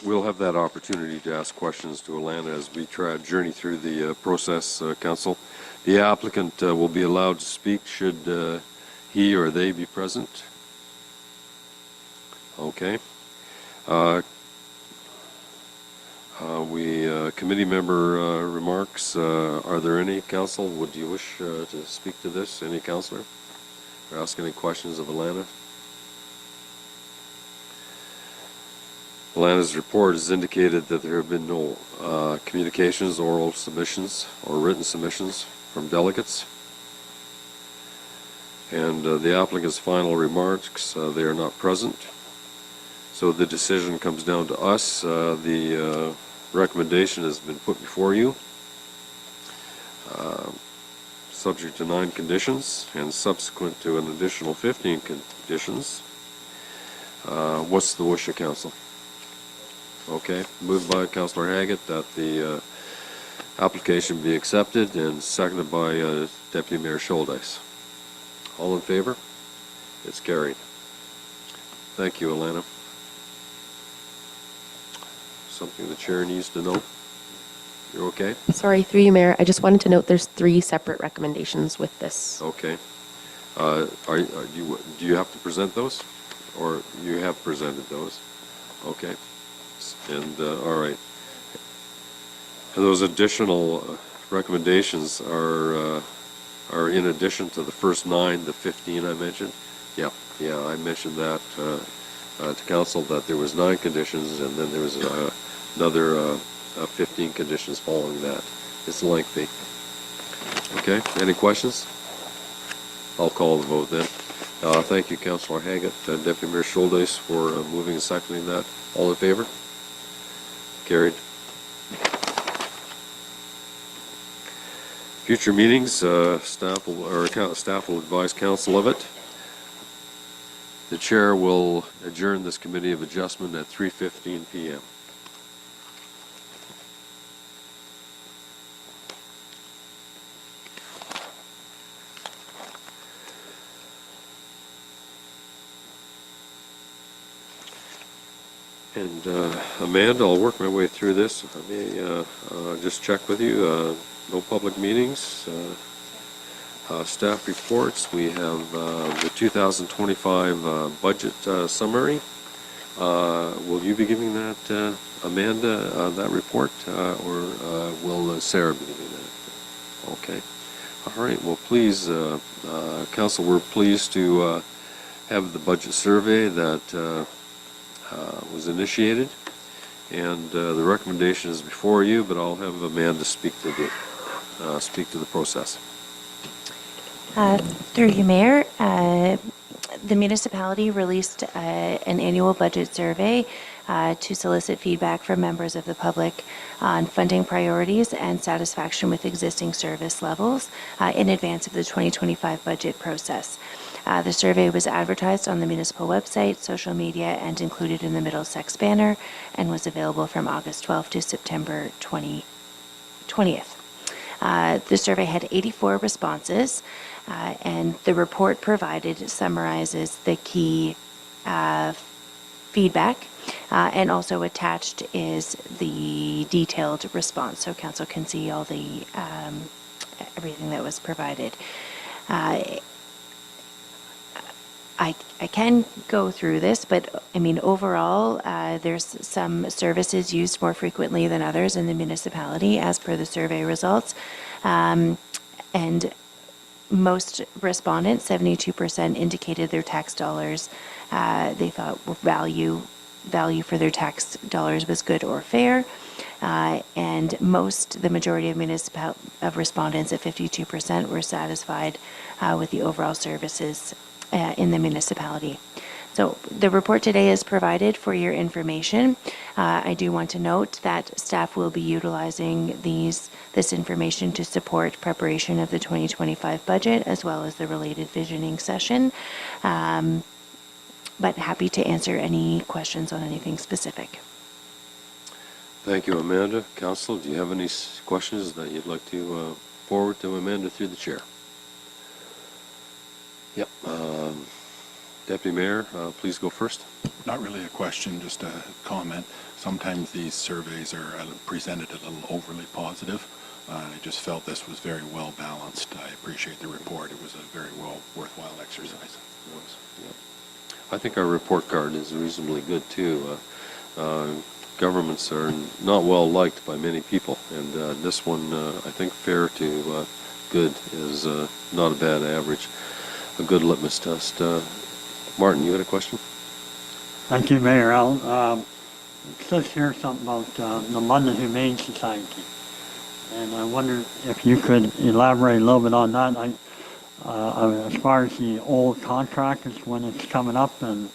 We'll have that opportunity to ask questions to Alana as we try to journey through the process, Council. The applicant will be allowed to speak should he or they be present. Okay. Committee member remarks. Are there any, Council? Would you wish to speak to this? Any councillor? Or ask any questions of Alana? Alana's report has indicated that there have been no communications, oral submissions, or written submissions from delegates. And the applicant's final remarks, they are not present. So the decision comes down to us. The recommendation has been put before you, subject to 9 conditions and subsequent to an additional 15 conditions. What's the wish of council? Okay, moved by Councillor Haggett that the application be accepted and seconded by Deputy Mayor Scholdice. All in favor? It's carried. Thank you, Alana. Something the chair needs to know? You're okay? Sorry, through you, Mayor. I just wanted to note there's 3 separate recommendations with this. Okay. Do you have to present those? Or you have presented those? Okay. And, all right. And those additional recommendations are in addition to the first 9, the 15 I mentioned? Yeah, I mentioned that to council that there was 9 conditions, and then there was another 15 conditions following that. It's lengthy. Okay, any questions? I'll call the vote then. Thank you, Councillor Haggett, Deputy Mayor Schuldes, for moving and seconding that. All in favor? Carried. Future meetings, staff will advise council of it. The chair will adjourn this committee of adjustment at 3:15 p.m. And Amanda, I'll work my way through this. If I may just check with you. No public meetings. Staff reports. We have the 2025 budget summary. Will you be giving that, Amanda, that report, or will Sarah be giving that? Okay. All right. Well, please, Council, we're pleased to have the budget survey that was initiated, and the recommendation is before you, but I'll have Amanda speak to the process. Through you, Mayor, the municipality released an annual budget survey to solicit feedback from members of the public on funding priorities and satisfaction with existing service levels in advance of the 2025 budget process. The survey was advertised on the municipal website, social media, and included in the Middlesex banner, and was available from August 12th to September 20th. The survey had 84 responses, and the report provided summarizes the key feedback, and also attached is the detailed response, so council can see all the everything that was provided. I can go through this, but I mean, overall, there's some services used more frequently than others in the municipality as per the survey results. And most respondents, 72%, indicated their tax dollars they thought value for their tax dollars was good or fair. And the majority of respondents at 52% were satisfied with the overall services in the municipality. So the report today is provided for your information. I do want to note that staff will be utilizing this information to support preparation of the 2025 budget as well as the related visioning session. But happy to answer any questions on anything specific. Thank you, Amanda. Council, do you have any questions that you'd like to forward to Amanda through the chair? Yep. Deputy Mayor, please go first. Not really a question, just a comment. Sometimes these surveys are presented a little overly positive. I just felt this was very well balanced. I appreciate the report. It was a very worthwhile exercise. Yep. I think our report card is reasonably good too. Governments are not well liked by many people, and this one, I think, fair to good is not a bad average. A good litmus test. Martin, you had a question? Thank you, Mayor. It says here something about the London Humane Society, and I wonder if you could elaborate a little bit on that. As far as the old contract is when it's coming up and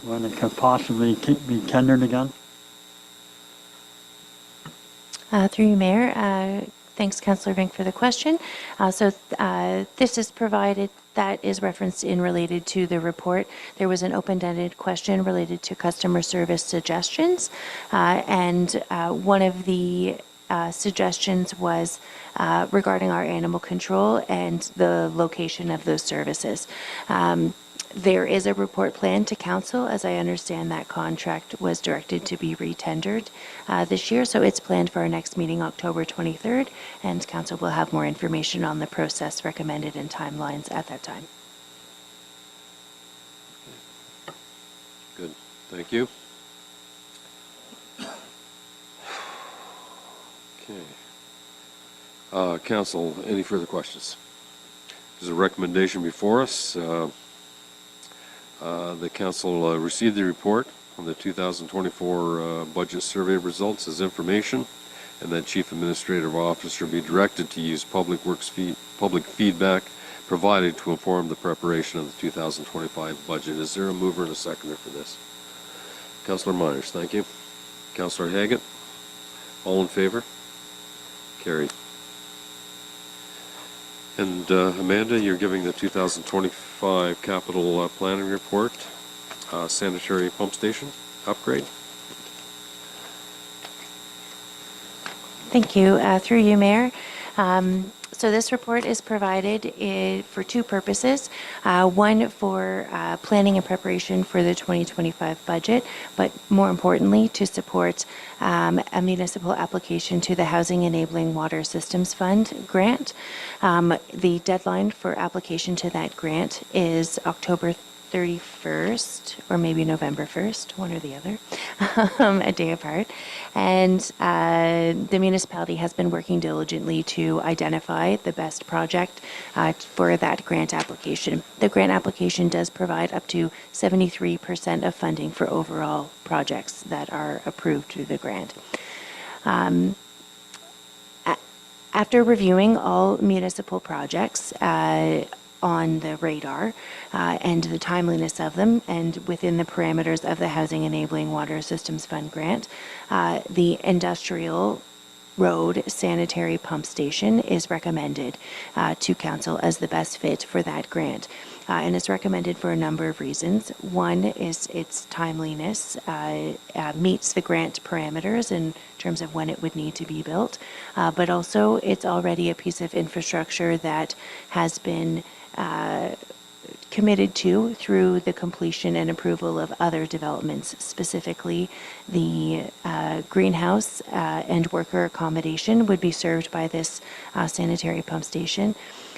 when it could possibly be tendered again. Through you, Mayor. Thanks, Councillor Vink, for the question. This is provided, that is referenced in related to the report. There was an open-ended question related to customer service suggestions, and one of the suggestions was regarding our animal control and the location of those services. There is a report planned to council. As I understand, that contract was directed to be retendered this year, so it's planned for our next meeting, October 23rd, and council will have more information on the process recommended and timelines at that time. Good. Thank you. Okay. Council, any further questions? There's a recommendation before us. The council received the report on the 2024 budget survey results as information, and that Chief Administrative Officer be directed to use public feedback provided to inform the preparation of the 2025 budget. Is there a mover and a seconder for this? Councillor Myers, thank you. Councillor Haggett, all in favor? Carried. And Amanda, you're giving the 2025 capital planning report, sanitary pump station upgrade. Thank you. Through you, Mayor. So this report is provided for two purposes. One for planning and preparation for the 2025 budget, but more importantly, to support a municipal application to the Housing Enabling Water Systems Fund grant. The deadline for application to that grant is October 31st, or maybe November 1st, one or the other, a day apart. And the municipality has been working diligently to identify the best project for that grant application. The grant application does provide up to 73% of funding for overall projects that are approved through the grant. After reviewing all municipal projects on the radar and the timeliness of them, and within the parameters of the Housing Enabling Water Systems Fund grant, the industrial road sanitary pump station is recommended to council as the best fit for that grant. And it's recommended for a number of reasons. One is its timeliness, meets the grant parameters in terms of when it would need to be built, but also it's already a piece of infrastructure that has been committed to through the completion and approval of other developments, specifically the greenhouse and worker accommodation would be served by this sanitary pump station.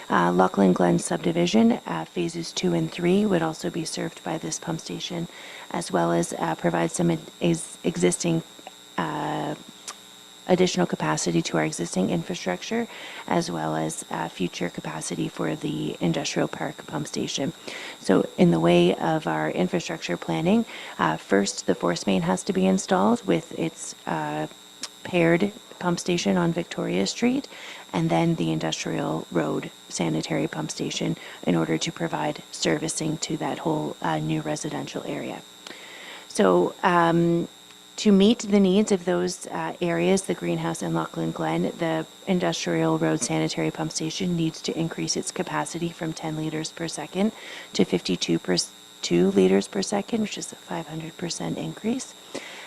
Lachlan Glen subdivision, phases 2 and 3 would also be served by this pump station, as well as provide some existing additional capacity to our existing infrastructure, as well as future capacity for the industrial park pump station. So in the way of our infrastructure planning, first the force main has to be installed with its paired pump station on Victoria Street, and then the industrial road sanitary pump station in order to provide servicing to that whole new residential area. So to meet the needs of those areas, the greenhouse and Lachlan Glen, the industrial road sanitary pump station needs to increase its capacity from 10 liters per second to 52 liters per second, which is a 500% increase.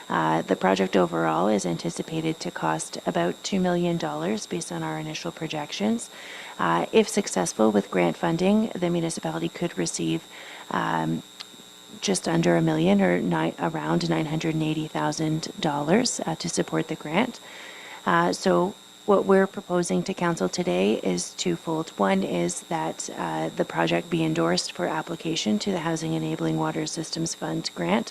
The project overall is anticipated to cost about $2 million based on our initial projections. If successful with grant funding, the municipality could receive just under $1 million, or around $980,000 to support the grant. So what we're proposing to council today is twofold. One is that the project be endorsed for application to the Housing Enabling Water Systems Fund grant.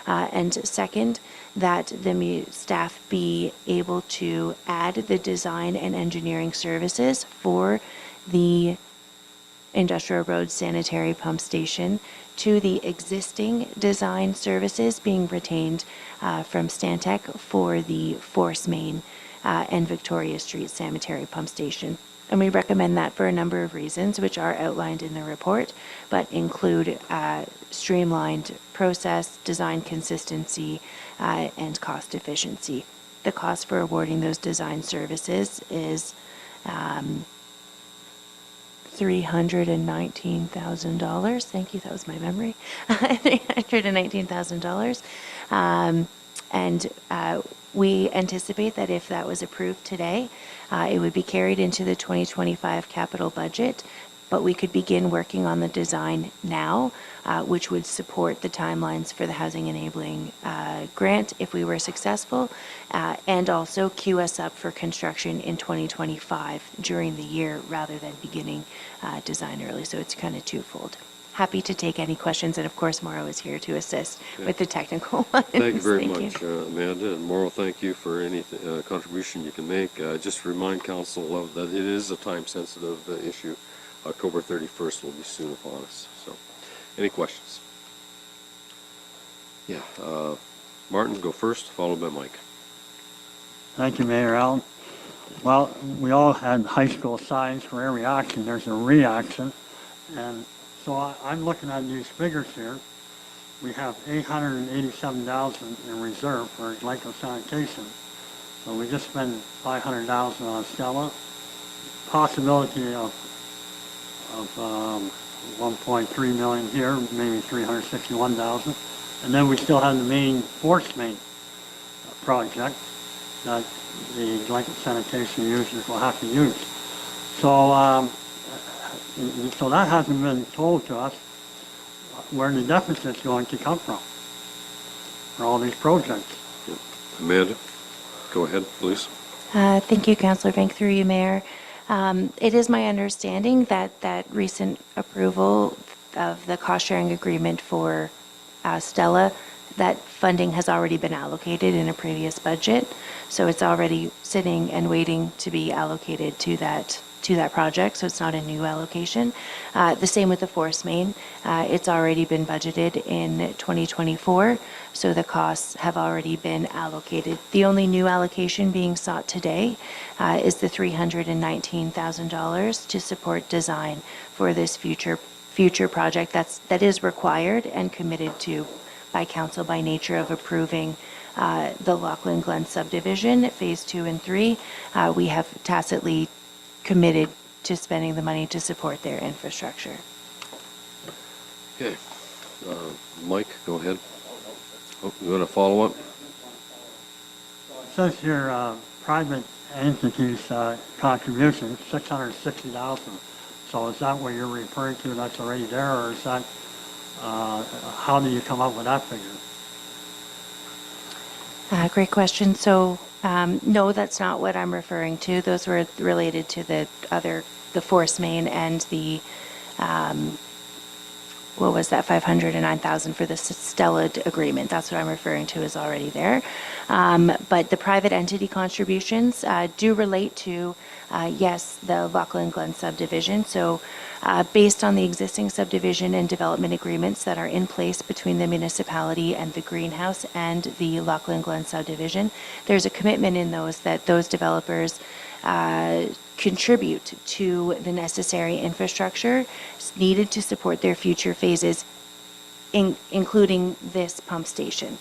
And second, that the staff be able to add the design and engineering services for the industrial road sanitary pump station to the existing design services being retained from Stantec for the force main and Victoria Street sanitary pump station. And we recommend that for a number of reasons, which are outlined in the report, but include streamlined process, design consistency, and cost efficiency. The cost for awarding those design services is $319,000. Thank you, that was my memory. $319,000. And we anticipate that if that was approved today, it would be carried into the 2025 capital budget, but we could begin working on the design now, which would support the timelines for the Housing Enabling grant if we were successful, and also queue us up for construction in 2025 during the year rather than beginning design early. So it's kind of twofold. Happy to take any questions, and of course Mauro is here to assist with the technical ones. Thank you very much, Amanda. And Mauro, thank you for any contribution you can make. Just to remind council that it is a time-sensitive issue. October 31st will be soon upon us. So, any questions? Yeah, Martin, go first, followed by Mike. Thank you, Mayor Allen. Well, we all had high school science. For every action, there's a reaction. And so I'm looking at these figures here. We have 887,000 in reserve for glycosanitation. So we just spent 500,000 on Stella. Possibility of 1.3 million here, maybe 361,000. And then we still have the main force main project that the glycosanitation users will have to use. So, so that hasn't been told to us where the deficit's going to come from for all these projects. Amanda, go ahead, please. Thank you, Councillor Vink, through you, Mayor. It is my understanding that recent approval of the cost-sharing agreement for Stella, that funding has already been allocated in a previous budget, so it's already sitting and waiting to be allocated to that project, so it's not a new allocation. The same with the force main. It's already been budgeted in 2024, so the costs have already been allocated. The only new allocation being sought today is the $319,000 to support design for this future project that is required and committed to by council by nature of approving the Lachlan Glen subdivision, phase 2 and 3. We have tacitly committed to spending the money to support their infrastructure. Okay. Mike, go ahead. Oh, you want to follow up? It says here, private entities contribution, 660,000. So is that what you're referring to that's already there, or is that, how do you come up with that figure? Great question. So, no, that's not what I'm referring to. Those were related to the force main and the, what was that, 509,000 for the Stella agreement. That's what I'm referring to is already there. But the private entity contributions do relate to, yes, the Lachlan Glen subdivision. So based on the existing subdivision and development agreements that are in place between the municipality and the greenhouse and the Lachlan Glen subdivision, there's a commitment in those that those developers contribute to the necessary infrastructure needed to support their future phases, including this pump station.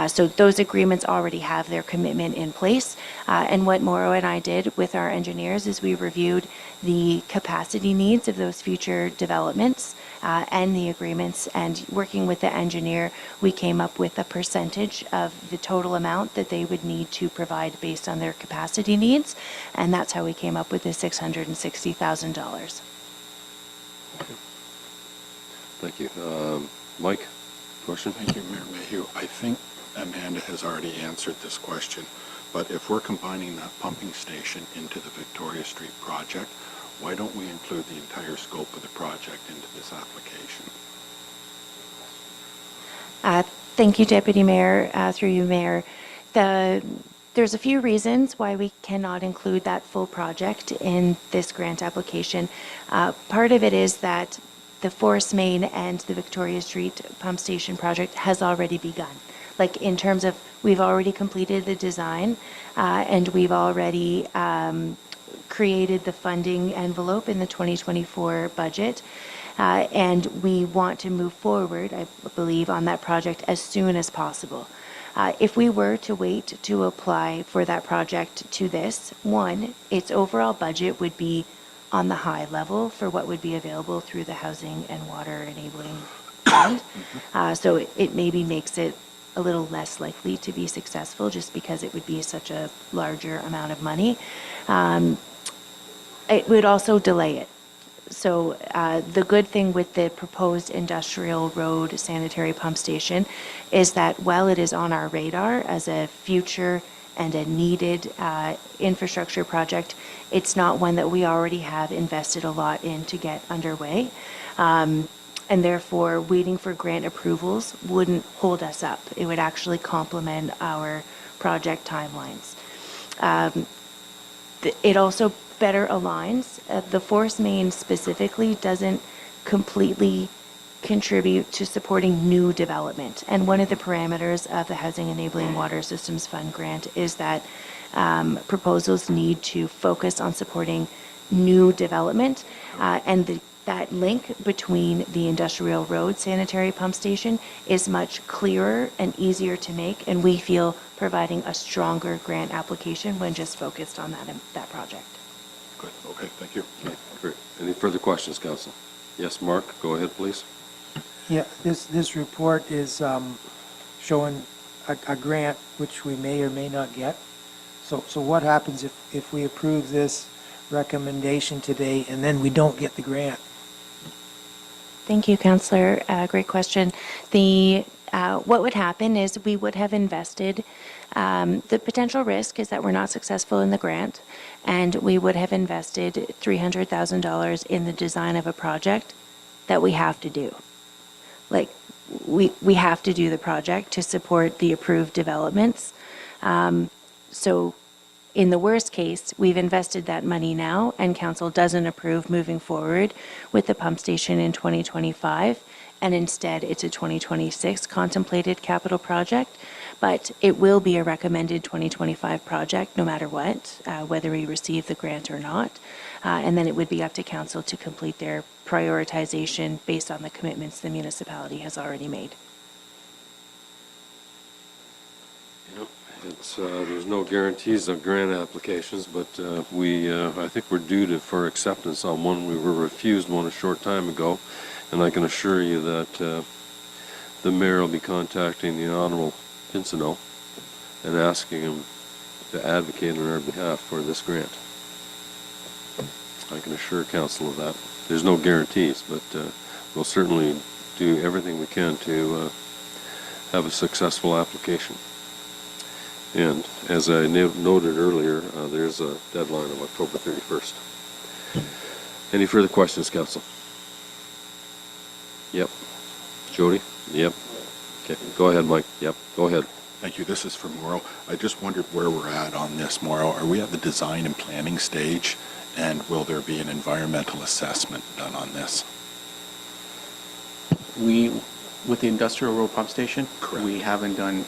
So those agreements already have their commitment in place. And what Mauro and I did with our engineers is we reviewed the capacity needs of those future developments and the agreements, and working with the engineer, we came up with a percentage of the total amount that they would need to provide based on their capacity needs, and that's how we came up with the $660,000. Thank you. Mike, question? Thank you, Mayor Mayhew. I think Amanda has already answered this question, but if we're combining that pumping station into the Victoria Street project, why don't we include the entire scope of the project into this application? Thank you, Deputy Mayor, through you, Mayor. There's a few reasons why we cannot include that full project in this grant application. Part of it is that the force main and the Victoria Street pump station project has already begun. Like in terms of, we've already completed the design and we've already created the funding envelope in the 2024 budget. And we want to move forward, I believe, on that project as soon as possible. If we were to wait to apply for that project to this, one, its overall budget would be on the high level for what would be available through the Housing and Water Enabling Fund. So it maybe makes it a little less likely to be successful just because it would be such a larger amount of money. It would also delay it. So the good thing with the proposed industrial road sanitary pump station is that while it is on our radar as a future and a needed infrastructure project, it's not one that we already have invested a lot in to get underway. And therefore, waiting for grant approvals wouldn't hold us up. It would actually complement our project timelines. It also better aligns. The force main specifically doesn't completely contribute to supporting new development. And one of the parameters of the Housing Enabling Water Systems Fund grant is that proposals need to focus on supporting new development, that link between the industrial road sanitary pump station is much clearer and easier to make, and we feel providing a stronger grant application when just focused on that project. Good, okay, thank you. Great. Any further questions, Council? Yes, Mark, go ahead, please. Yeah, this report is showing a grant which we may or may not get. So what happens if we approve this recommendation today and then we don't get the grant? Thank you, Councillor. Great question. What would happen is we would have invested, the potential risk is that we're not successful in the grant, and we would have invested $300,000 in the design of a project that we have to do. Like, we have to do the project to support the approved developments. So in the worst case, we've invested that money now and council doesn't approve moving forward with the pump station in 2025, and instead it's a 2026 contemplated capital project. But it will be a recommended 2025 project no matter what, whether we receive the grant or not. And then it would be up to council to complete their prioritization based on the commitments the municipality has already made. There's no guarantees of grant applications, but I think we're due for acceptance on one. We were refused one a short time ago, and I can assure you that the mayor will be contacting the Honorable Pinsino and asking him to advocate on our behalf for this grant. I can assure council of that. There's no guarantees, but we'll certainly do everything we can to have a successful application. And as I noted earlier, there's a deadline of October 31st. Any further questions, Council? Yep. Jody? Yep. Okay, go ahead, Mike. Yep, go ahead. Thank you. This is for Morrow. I just wondered where we're at on this, Morrow. Are we at the design and planning stage? And will there be an environmental assessment done on this? With the industrial road pump station, Correct. we haven't done,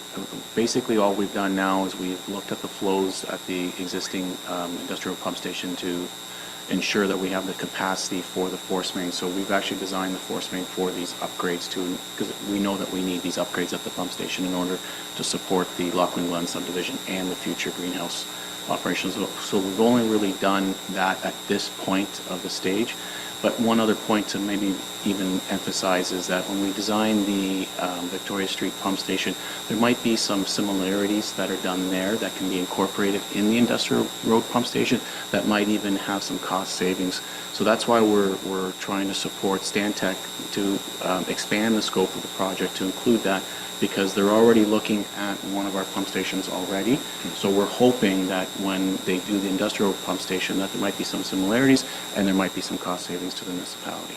basically all we've done now is we've looked at the flows at the existing industrial pump station to ensure that we have the capacity for the force main. So we've actually designed the force main for these upgrades because we know that we need these upgrades at the pump station in order to support the Lochlan Glen subdivision and the future greenhouse operations. So we've only really done that at this point of the stage. But one other point to maybe even emphasize is that when we design the Victoria Street pump station, there might be some similarities that are done there that can be incorporated in the industrial road pump station that might even have some cost savings. So that's why we're trying to support Stantec to expand the scope of the project to include that, because they're already looking at one of our pump stations already. So we're hoping that when they do the industrial pump station that there might be some similarities and there might be some cost savings to the municipality.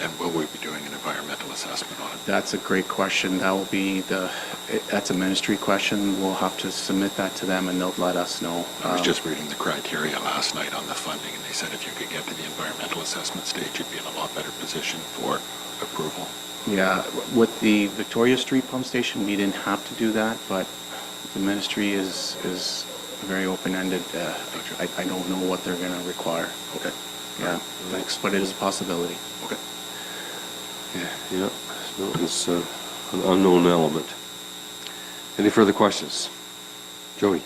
And will we be doing an environmental assessment on it? That's a great question. That will be that's a ministry question. We'll have to submit that to them and they'll let us know. I was just reading the criteria last night on the funding, and they said if you could get to the environmental assessment stage, you'd be in a lot better position for approval. Yeah, with the Victoria Street pump station, we didn't have to do that, but the ministry is very open-ended. I don't know what they're going to require. Okay. Yeah, Thanks. but it is a possibility. Okay. Yeah, no, it's an unknown element. Any further questions? Jody?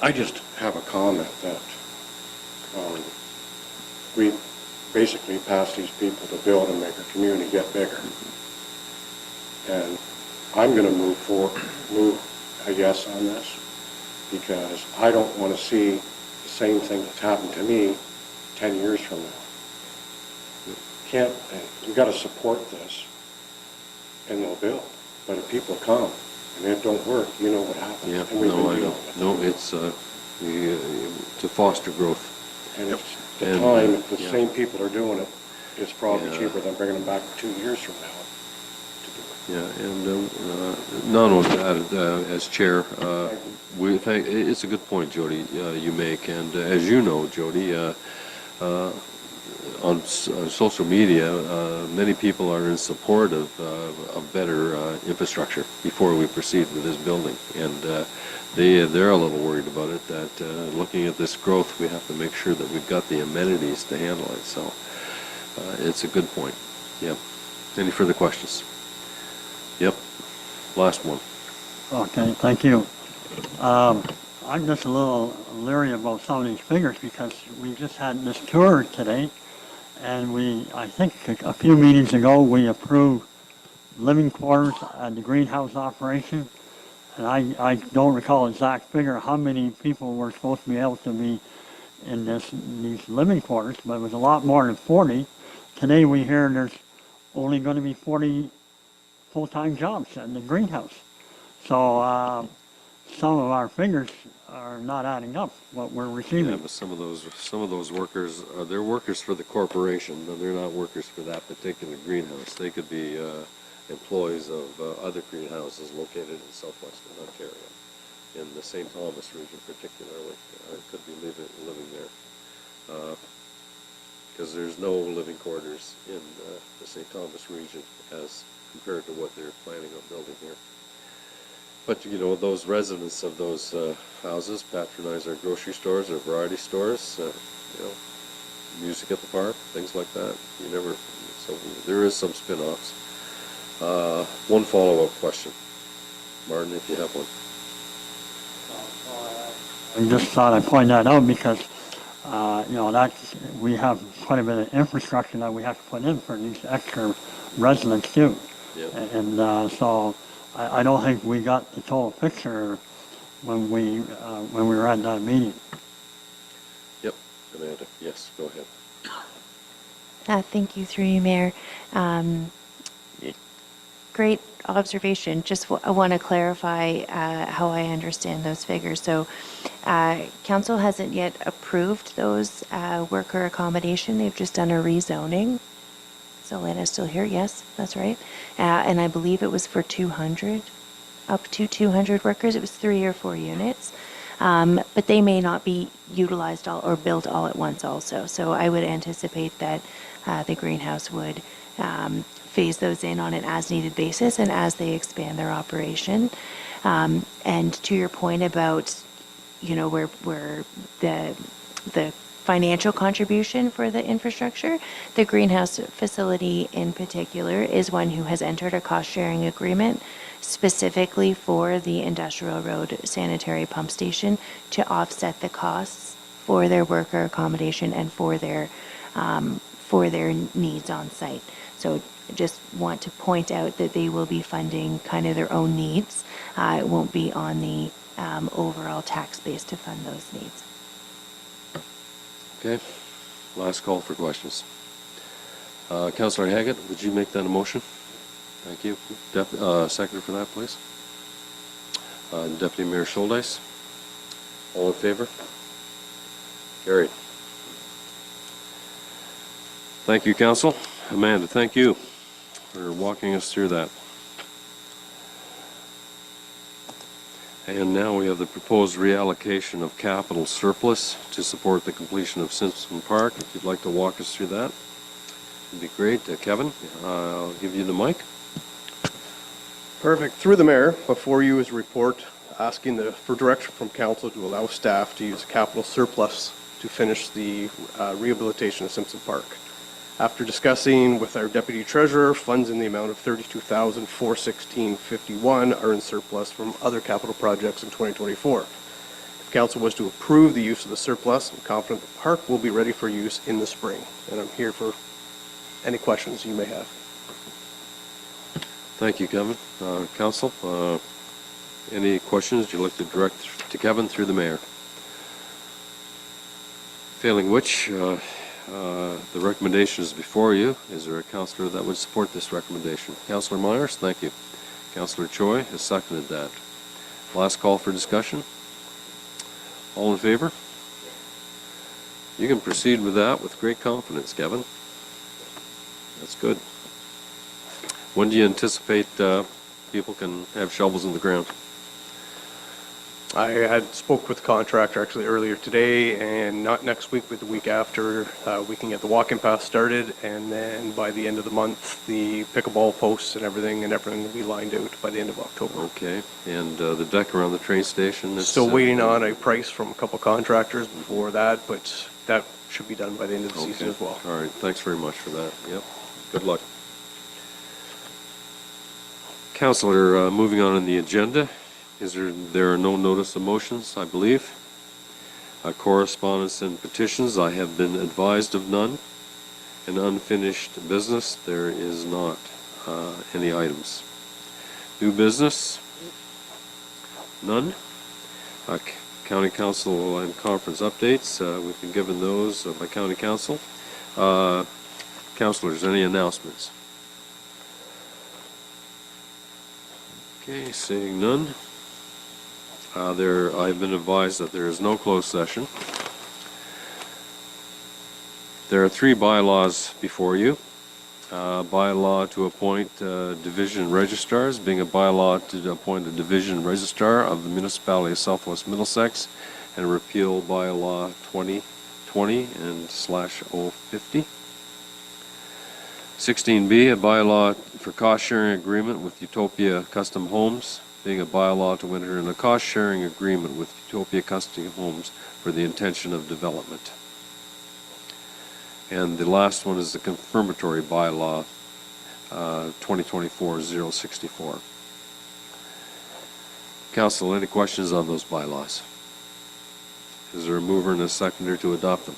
I just have a comment that we basically pass these people to build and make our community get bigger. And I'm going to move a yes on this, because I don't want to see the same thing that's happened to me 10 years from now. We've got to support this, and they'll build. But if people come and it don't work, you know what happens. Yeah, And we've no, been I dealing know. with No, it. it's to foster growth. And it's the And, time, if the yeah. same people are doing it, it's probably Yeah. cheaper than bringing them back 2 years from now to do it. Yeah, and not only that, as chair, it's a good point, Jody, you make. And as you know, Jody, social media, many people are in support of better infrastructure before we proceed with this building. And they're a little worried about it, that looking at this growth, we have to make sure that we've got the amenities to handle it. So it's a good point. Yep. Any further questions? Yep. Last one. Okay, thank you. I'm just a little leery about some of these figures because we just had this tour today, and I think a few meetings ago, we approved living quarters at the greenhouse operation, and I don't recall exact figure how many people were supposed to be able to be in these living quarters, but it was a lot more than 40. Today we hear there's only going to be 40 full-time jobs in the greenhouse. So some of our figures are not adding up, what we're receiving. Yeah, but some of those workers, they're workers for the corporation, but they're not workers for that particular greenhouse. They could be employees of other greenhouses located in southwestern Ontario, in the St. Thomas region particularly. Could be living there. Because there's no living quarters in the St. Thomas region as compared to what they're planning on building here. But, you know, those residents of those houses patronize our grocery stores, our variety stores, you know, music at the park, things like that. So there is some spin-offs. One follow-up question. Martin, if you have one. I just thought I'd point that out because, you know, we have quite a bit of infrastructure that we have to put in for these extra residents too. Yep. And so I don't think we got the total picture when we were at that meeting. Yep. Amanda, yes, go ahead. Thank you, through you, Mayor. Great observation. Just I want to clarify how I understand those figures. So council hasn't yet approved those worker accommodation. They've just done a rezoning. So Lena's still here. Yes, that's right. And I believe it was for 200, up to 200 workers. It was 3 or 4 units. But they may not be utilized all or built all at once also. So I would anticipate that the greenhouse would phase those in on an as-needed basis and as they expand their operation. And to your point about, you know, where the financial contribution for the infrastructure, the greenhouse facility in particular is one who has entered a cost-sharing agreement specifically for the industrial road sanitary pump station to offset the costs for their worker accommodation and for their needs on site. So just want to point out that they will be funding kind of their own needs. It won't be on the overall tax base to fund those needs. Okay. Last call for questions. Councillor Haggett, would you make that a motion? Thank you. Seconder for that, please. Deputy Mayor Schuldeis. All in favor? Carried. Thank you, Council. Amanda, thank you for walking us through that. And now we have the proposed reallocation of capital surplus to support the completion of Simpson Park. If you'd like to walk us through that, it'd be great. Kevin, I'll give you the mic. Perfect. Through the mayor, before you is a report asking for direction from council to allow staff to use capital surplus to finish the rehabilitation of Simpson Park. After discussing with our deputy treasurer, funds in the amount of $32,416.51 are in surplus from other capital projects in 2024. If council was to approve the use of the surplus, I'm confident the park will be ready for use in the spring. And I'm here for any questions you may have. Thank you, Kevin. Council, any questions you'd like to direct to Kevin through the mayor? Failing which, the recommendation is before you. Is there a councillor that would support this recommendation? Councillor Myers, thank you. Councillor Choi has seconded that. Last call for discussion. All in favor? You can proceed with that with great confidence, Kevin. That's good. When do you anticipate people can have shovels in the ground? I had spoke with the contractor actually earlier today, and not next week, but the week after, we can get the walking path started, and then by the end of the month, the pickleball posts and everything will be lined out by the end of October. Okay, and the deck around the train station is... Still waiting on a price from a couple contractors before that, but that should be done by the end of the season as well. All right, thanks very much for that. Yep, good luck. Councillor, moving on in the agenda, there are no notice of motions, I believe. Correspondence and petitions, I have been advised of none. And unfinished business, there is not any items. New business, none. County Council and conference updates, we've been given those by County Council. Councillors, any announcements? Okay, seeing none. I've been advised that there is no closed session. There are 3 bylaws before you. Bylaw to appoint division registrars, being a bylaw to appoint a division registrar of the municipality of Southwest Middlesex, and repeal bylaw 2020 and /050. 16B, a bylaw for cost-sharing agreement with Utopia Custom Homes, being a bylaw to enter in a cost-sharing agreement with Utopia Custom Homes for the intention of development. And the last one is the confirmatory bylaw, 2024-064. Council, any questions on those bylaws? Is there a mover and a seconder to adopt them?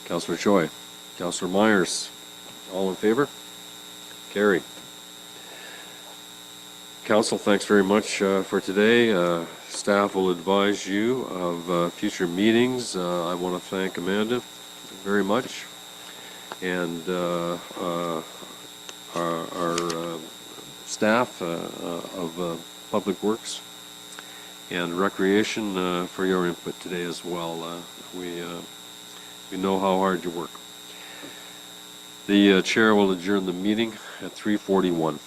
Councillor Choi. Councillor Myers. All in favor? Carried. Council, thanks very much for today. Staff will advise you of future meetings. I want to thank Amanda very much, and our staff of Public Works and Recreation for your input today as well. We know how hard you work. The chair will adjourn the meeting at 3:41.